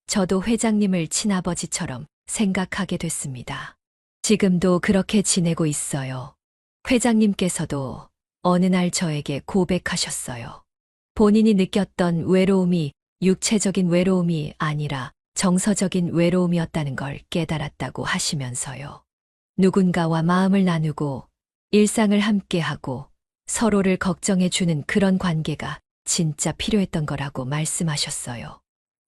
저도 회장님을 친아버지처럼 생각하게 됐습니다. 지금도 그렇게 지내고 있어요. 회장님께서도 어느 날 저에게 고백하셨어요. 본인이 느꼈던 외로움이 육체적인 외로움이 아니라 정서적인 외로움이었다는 걸 깨달았다고 하시면서요. 누군가와 마음을 나누고 일상을 함께하고 서로를 걱정해주는 그런 관계가 진짜 필요했던 거라고 말씀하셨어요.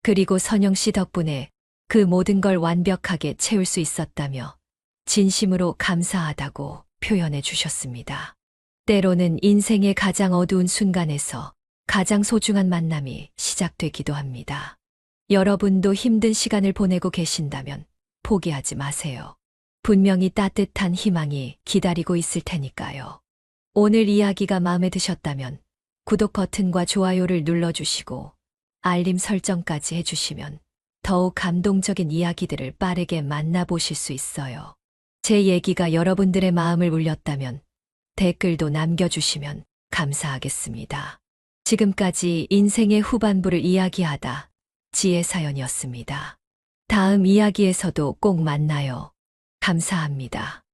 그리고 선영 씨 덕분에 그 모든 걸 완벽하게 채울 수 있었다며 진심으로 감사하다고 표현해 주셨습니다. 때로는 인생의 가장 어두운 순간에서 가장 소중한 만남이 시작되기도 합니다. 여러분도 힘든 시간을 보내고 계신다면 포기하지 마세요. 분명히 따뜻한 희망이 기다리고 있을 테니까요. 오늘 이야기가 마음에 드셨다면 구독 버튼과 좋아요를 눌러주시고 알림 설정까지 해주시면 더욱 감동적인 이야기들을 빠르게 만나보실 수 있어요. 제 얘기가 여러분들의 마음을 울렸다면 댓글도 남겨주시면 감사하겠습니다. 지금까지 인생의 후반부를 이야기하다 지혜사연이었습니다. 다음 이야기에서도 꼭 만나요. 감사합니다.